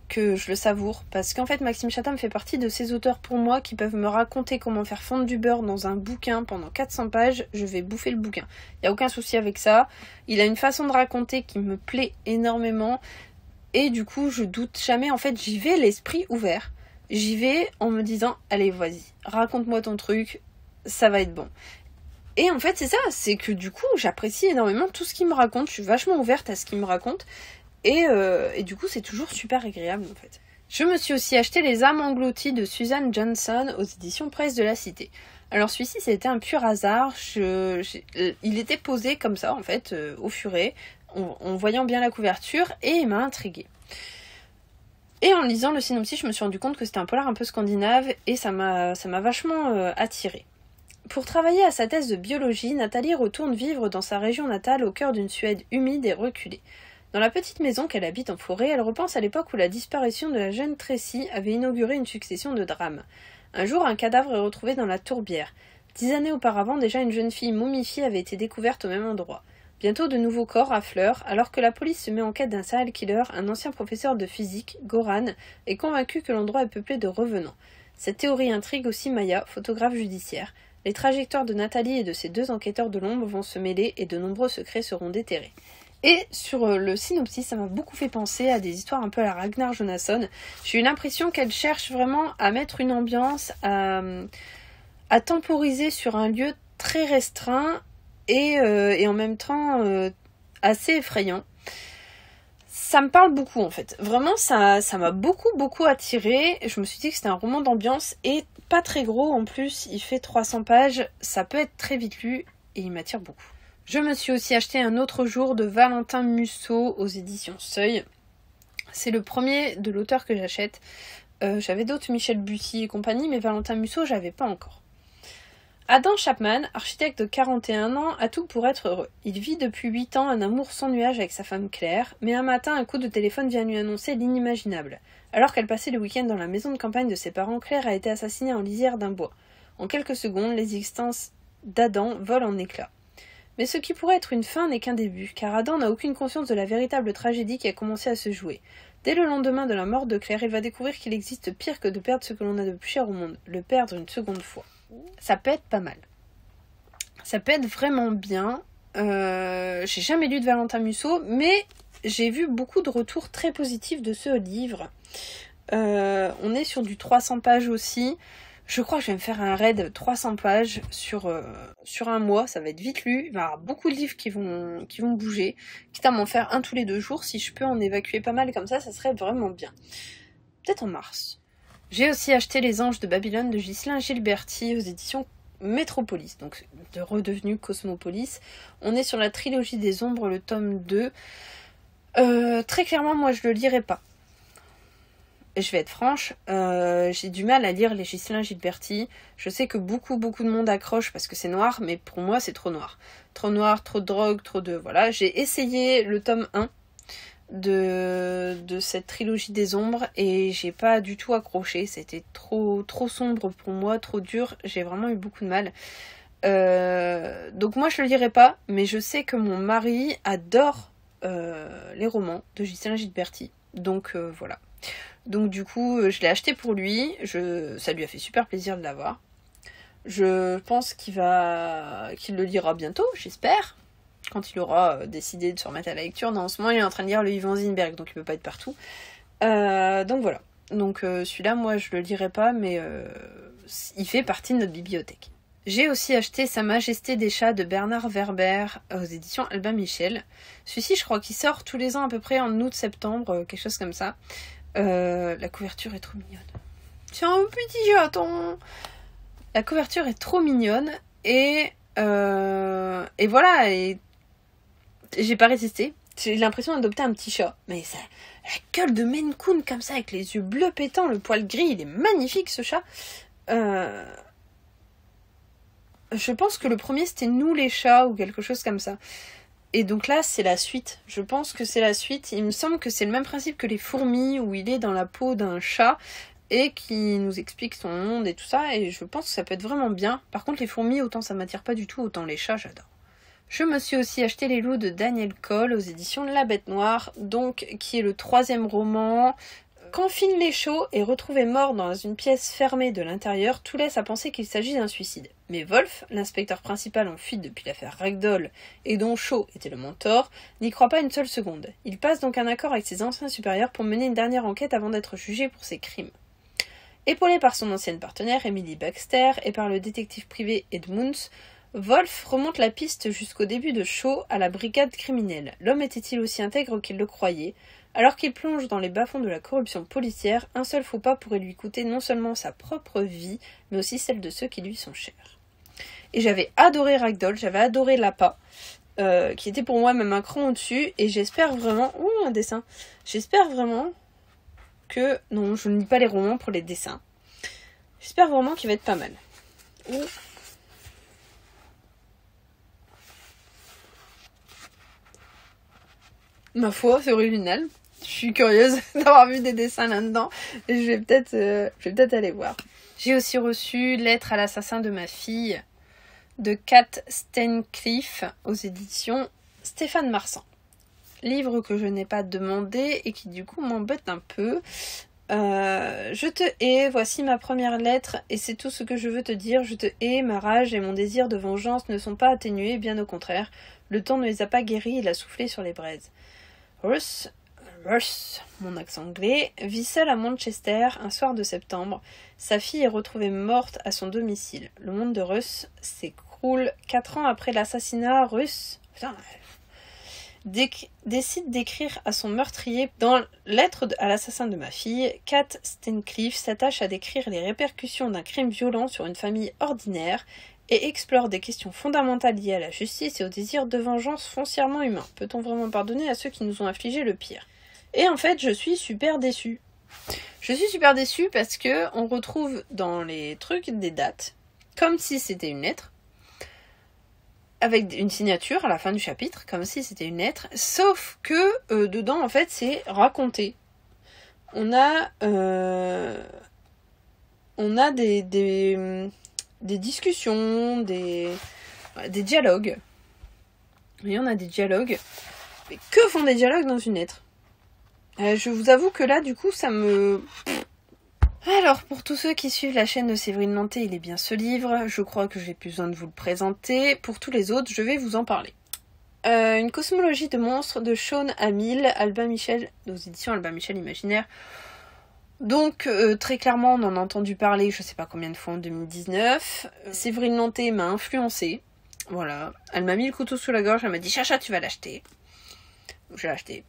que je le savoure, parce qu'en fait Maxime Chatham fait partie de ces auteurs pour moi qui peuvent me raconter comment faire fondre du beurre dans un bouquin pendant 400 pages, je vais bouffer le bouquin. Il n'y a aucun souci avec ça, il a une façon de raconter qui me plaît énormément, et du coup je doute jamais, en fait j'y vais l'esprit ouvert, j'y vais en me disant allez vas-y, raconte-moi ton truc, ça va être bon. Et en fait c'est ça, c'est que du coup j'apprécie énormément tout ce qu'il me raconte, je suis vachement ouverte à ce qu'il me raconte, et du coup c'est toujours super agréable en fait. Je me suis aussi acheté Les âmes englouties de Susan Johnson aux éditions Presse de la Cité. Alors celui-ci c'était un pur hasard, il était posé comme ça en fait, au furet, en voyant bien la couverture, et il m'a intriguée. Et en lisant le synopsis, je me suis rendu compte que c'était un polar un peu scandinave, et ça m'a vachement attirée. Pour travailler à sa thèse de biologie, Nathalie retourne vivre dans sa région natale au cœur d'une Suède humide et reculée. Dans la petite maison qu'elle habite en forêt, elle repense à l'époque où la disparition de la jeune Tracy avait inauguré une succession de drames. Un jour, un cadavre est retrouvé dans la tourbière. 10 années auparavant, déjà une jeune fille momifiée avait été découverte au même endroit. Bientôt de nouveaux corps affleurent, alors que la police se met en quête d'un serial killer, un ancien professeur de physique, Goran, est convaincu que l'endroit est peuplé de revenants. Cette théorie intrigue aussi Maya, photographe judiciaire. Les trajectoires de Nathalie et de ses 2 enquêteurs de l'ombre vont se mêler et de nombreux secrets seront déterrés. Et sur le synopsis, ça m'a beaucoup fait penser à des histoires un peu à la Ragnar Jonasson. J'ai eu l'impression qu'elle cherche vraiment à mettre une ambiance, à temporiser sur un lieu très restreint et en même temps assez effrayant. Ça me parle beaucoup en fait. Vraiment, ça m'a beaucoup attiré. Je me suis dit que c'était un roman d'ambiance et pas très gros en plus. Il fait 300 pages. Ça peut être très vite lu et il m'attire beaucoup. Je me suis aussi acheté Un autre jour de Valentin Musso aux éditions Seuil. C'est le premier de l'auteur que j'achète. J'avais d'autres, Michel Bussy et compagnie, mais Valentin Musso, j'avais pas encore. Adam Chapman, architecte de 41 ans, a tout pour être heureux. Il vit depuis 8 ans un amour sans nuage avec sa femme Claire, mais un matin, un coup de téléphone vient lui annoncer l'inimaginable. Alors qu'elle passait le week-end dans la maison de campagne de ses parents, Claire a été assassinée en lisière d'un bois. En quelques secondes, l'existence d'Adam vole en éclats. Mais ce qui pourrait être une fin n'est qu'un début, car Adam n'a aucune conscience de la véritable tragédie qui a commencé à se jouer. Dès le lendemain de la mort de Claire, il va découvrir qu'il existe pire que de perdre ce que l'on a de plus cher au monde, le perdre une seconde fois. Ça peut être pas mal. Ça peut être vraiment bien. J'ai jamais lu de Valentin Musso, mais j'ai vu beaucoup de retours très positifs de ce livre. On est sur du 300 pages aussi. Je crois que je vais me faire un raid 300 pages sur un mois. Ça va être vite lu. Il va y avoir beaucoup de livres qui vont bouger. Quitte à m'en faire un tous les 2 jours. Si je peux en évacuer pas mal comme ça serait vraiment bien. Peut-être en mars. J'ai aussi acheté Les Anges de Babylone de Ghislain Gilberti aux éditions Métropolis, donc redevenu Cosmopolis. On est sur la trilogie des ombres, le tome 2. Très clairement, moi je le lirai pas. Et je vais être franche, j'ai du mal à lire les Ghislain Gilberti. Je sais que beaucoup de monde accroche parce que c'est noir, mais pour moi c'est trop noir. Trop noir, trop de drogue, trop de... Voilà, j'ai essayé le tome 1 de cette trilogie des ombres et j'ai pas du tout accroché. C'était trop sombre pour moi, trop dur. J'ai vraiment eu beaucoup de mal. Donc moi je le lirai pas, mais je sais que mon mari adore les romans de Ghislain Gilberti. Donc voilà. Donc du coup, je l'ai acheté pour lui. Ça lui a fait super plaisir de l'avoir. Je pense qu'il le lira bientôt, j'espère. Quand il aura décidé de se remettre à la lecture. Non, en ce moment, il est en train de lire le Yvan Zinberg, donc il peut pas être partout. Donc voilà. Donc celui-là, moi, je le lirai pas, mais il fait partie de notre bibliothèque. J'ai aussi acheté Sa Majesté des Chats de Bernard Werber aux éditions Albin Michel. Celui-ci, je crois qu'il sort tous les ans à peu près en août-septembre, quelque chose comme ça. La couverture est trop mignonne. C'est un petit chaton. La couverture est trop mignonne et voilà. Et j'ai pas résisté. J'ai l'impression d'adopter un petit chat. Mais ça, la gueule de Maine Coon comme ça avec les yeux bleus pétants, le poil gris, il est magnifique ce chat. Je pense que le premier c'était Nous les chats ou quelque chose comme ça. Et donc là, c'est la suite. Je pense que c'est la suite. Il me semble que c'est le même principe que les fourmis, où il est dans la peau d'un chat et qui nous explique son monde et tout ça. Et je pense que ça peut être vraiment bien. Par contre, les fourmis, autant ça m'attire pas du tout, autant les chats, j'adore. Je me suis aussi acheté Les Loups de Daniel Cole aux éditions La Bête Noire, donc qui est le 3e roman. Quand Finn Leschaud est retrouvé mort dans une pièce fermée de l'intérieur, tout laisse à penser qu'il s'agit d'un suicide. Mais Wolf, l'inspecteur principal en fuite depuis l'affaire Ragdoll et dont Shaw était le mentor, n'y croit pas une seule seconde. Il passe donc un accord avec ses anciens supérieurs pour mener une dernière enquête avant d'être jugé pour ses crimes. Épaulé par son ancienne partenaire, Emily Baxter, et par le détective privé Edmunds, Wolf remonte la piste jusqu'au début de Shaw à la brigade criminelle. L'homme était-il aussi intègre qu'il le croyait ? Alors qu'il plonge dans les bas-fonds de la corruption policière, un seul faux pas pourrait lui coûter non seulement sa propre vie, mais aussi celle de ceux qui lui sont chers. Et j'avais adoré Ragdoll, j'avais adoré Lapa, qui était pour moi même un cran au-dessus, et j'espère vraiment... Ouh, un dessin. J'espère vraiment que... Non, je ne lis pas les romans pour les dessins. J'espère vraiment qu'il va être pas mal. Ouh. Ma foi, c'est original. Je suis curieuse d'avoir vu des dessins là-dedans. Et je vais peut-être aller voir. J'ai aussi reçu Lettre à l'assassin de ma fille de Kat Steincliffe aux éditions Stéphane Marsan. Livre que je n'ai pas demandé et qui du coup m'embête un peu. Je te hais, voici ma première lettre et c'est tout ce que je veux te dire. Je te hais, ma rage et mon désir de vengeance ne sont pas atténués, bien au contraire. Le temps ne les a pas guéris, il a soufflé sur les braises. Russ, mon accent anglais, vit seul à Manchester un soir de septembre. Sa fille est retrouvée morte à son domicile. Le monde de Russ s'écroule 4 ans après l'assassinat. Russ décide d'écrire à son meurtrier. Dans Lettre à l'assassin de ma fille, Kat Steincliffe s'attache à décrire les répercussions d'un crime violent sur une famille ordinaire et explore des questions fondamentales liées à la justice et au désir de vengeance foncièrement humain. Peut-on vraiment pardonner à ceux qui nous ont infligé le pire ? Et en fait, je suis super déçue. Je suis super déçue parce que on retrouve dans les trucs des dates, comme si c'était une lettre, avec une signature à la fin du chapitre, comme si c'était une lettre, sauf que dedans, en fait, c'est raconté. On a des discussions, des dialogues. Et on a des dialogues. Mais que font des dialogues dans une lettre ? Je vous avoue que là, du coup, ça me... Alors, pour tous ceux qui suivent la chaîne de Séverine Lanté, il est bien ce livre. Je crois que j'ai plus besoin de vous le présenter. Pour tous les autres, je vais vous en parler. Une cosmologie de monstres de Sean Hamill, Albin Michel, aux éditions Albin Michel Imaginaire. Donc, très clairement, on en a entendu parler, je sais pas combien de fois en 2019. Séverine Lanté m'a influencée. Voilà. Elle m'a mis le couteau sous la gorge, elle m'a dit « Chacha, tu vas l'acheter ». Je l'ai acheté.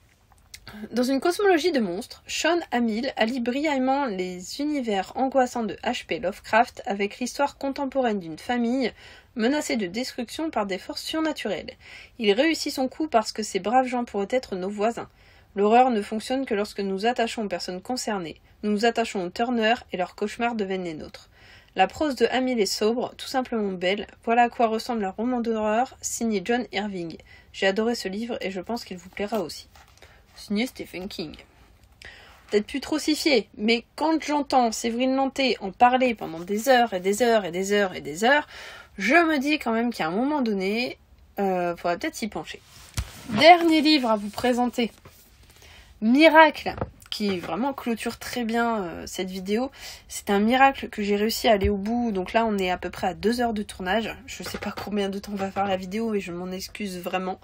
Dans une cosmologie de monstres, Sean Hamill allie brillamment les univers angoissants de H.P. Lovecraft avec l'histoire contemporaine d'une famille menacée de destruction par des forces surnaturelles. Il réussit son coup parce que ces braves gens pourraient être nos voisins. L'horreur ne fonctionne que lorsque nous attachons aux personnes concernées. Nous nous attachons aux Turner et leurs cauchemars deviennent les nôtres. La prose de Hamill est sobre, tout simplement belle. Voilà à quoi ressemble un roman d'horreur signé John Irving. J'ai adoré ce livre et je pense qu'il vous plaira aussi. Signé Stephen King. Peut-être plus trop s'y fier, mais quand j'entends Séverine Lanté en parler pendant des heures et des heures et des heures et des heures, je me dis quand même qu'à un moment donné, faudrait peut-être s'y pencher. Dernier livre à vous présenter. Miracle, qui vraiment clôture très bien cette vidéo. C'est un miracle que j'ai réussi à aller au bout. Donc là, on est à peu près à 2 heures de tournage. Je sais pas combien de temps va faire la vidéo et je m'en excuse vraiment.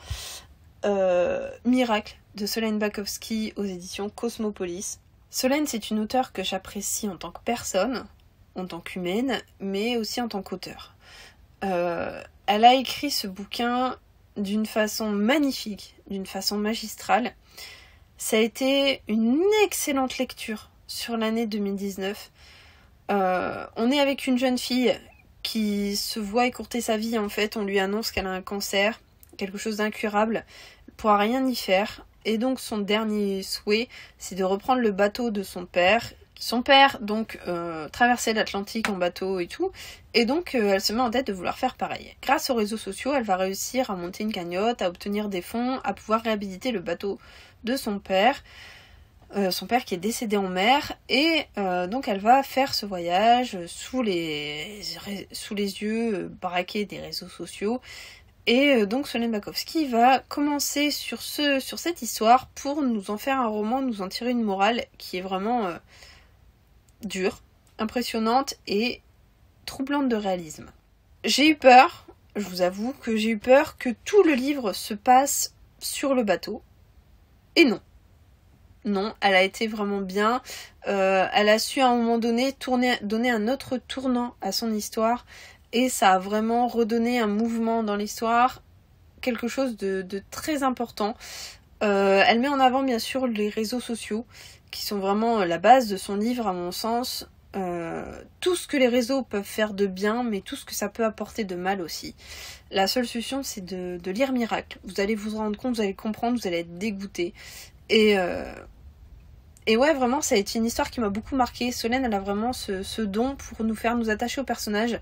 Miracle de Solène Bakowski aux éditions Cosmopolis. Solène, c'est une auteure que j'apprécie en tant que personne, en tant qu'humaine, mais aussi en tant qu'auteure. Elle a écrit ce bouquin d'une façon magnifique, d'une façon magistrale. Ça a été une excellente lecture sur l'année 2019. On est avec une jeune fille qui se voit écourter sa vie. En fait, on lui annonce qu'elle a un cancer, quelque chose d'incurable. Elle ne pourra rien y faire. Et donc son dernier souhait, c'est de reprendre le bateau de son père. Son père, donc, traversait l'Atlantique en bateau et tout. Et donc, elle se met en tête de vouloir faire pareil. Grâce aux réseaux sociaux, elle va réussir à monter une cagnotte, à obtenir des fonds, à pouvoir réhabiliter le bateau de son père qui est décédé en mer. Et donc, elle va faire ce voyage sous les yeux braqués des réseaux sociaux. Et donc Solène Bakowski va commencer sur cette histoire pour nous en faire un roman, nous en tirer une morale qui est vraiment dure, impressionnante et troublante de réalisme. J'ai eu peur, je vous avoue que j'ai eu peur que tout le livre se passe sur le bateau. Et non. Non, elle a été vraiment bien. Elle a su à un moment donné donner un autre tournant à son histoire. Et ça a vraiment redonné un mouvement dans l'histoire, quelque chose de très important. Elle met en avant bien sûr les réseaux sociaux, qui sont vraiment la base de son livre à mon sens. Tout ce que les réseaux peuvent faire de bien, mais tout ce que ça peut apporter de mal aussi. La seule solution, c'est de lire Miracle. Vous allez vous rendre compte, vous allez comprendre, vous allez être dégoûté. Et ouais, vraiment, ça a été une histoire qui m'a beaucoup marquée. Solène, elle a vraiment ce don pour nous faire nous attacher aux personnages,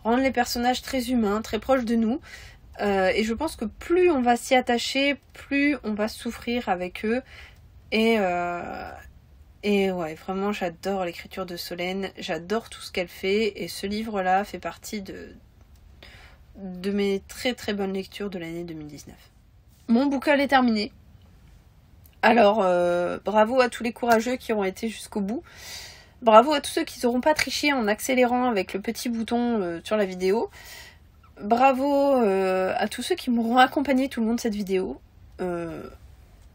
rendre les personnages très humains, très proches de nous. Et je pense que plus on va s'y attacher, plus on va souffrir avec eux. Et ouais, vraiment, j'adore l'écriture de Solène. J'adore tout ce qu'elle fait. Et ce livre-là fait partie de mes très très bonnes lectures de l'année 2019. mon boucle est terminé. Alors, bravo à tous les courageux qui auront été jusqu'au bout. Bravo à tous ceux qui n'auront pas triché en accélérant avec le petit bouton sur la vidéo. Bravo à tous ceux qui m'auront accompagné tout le long de cette vidéo.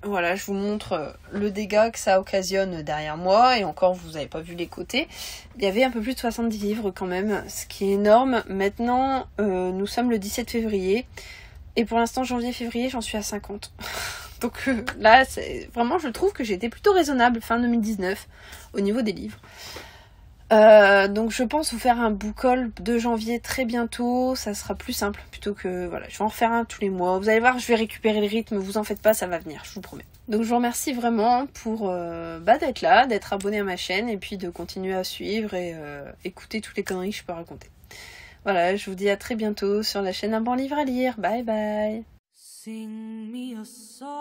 Voilà, je vous montre le dégât que ça occasionne derrière moi. Et encore, vous n'avez pas vu les côtés. Il y avait un peu plus de 70 livres quand même, ce qui est énorme. Maintenant, nous sommes le 17 février. Et pour l'instant, janvier-février, j'en suis à 50. Donc là, vraiment, je trouve que j'ai été plutôt raisonnable fin 2019 au niveau des livres. Donc je pense vous faire un book haul de janvier très bientôt, ça sera plus simple plutôt que voilà, je vais en refaire un tous les mois. Vous allez voir, je vais récupérer le rythme, vous en faites pas, ça va venir, je vous promets. Donc je vous remercie vraiment pour d'être là, d'être abonné à ma chaîne et puis de continuer à suivre et écouter toutes les conneries que je peux raconter. Voilà, je vous dis à très bientôt sur la chaîne Un bon livre à lire. Bye bye. Sing me a song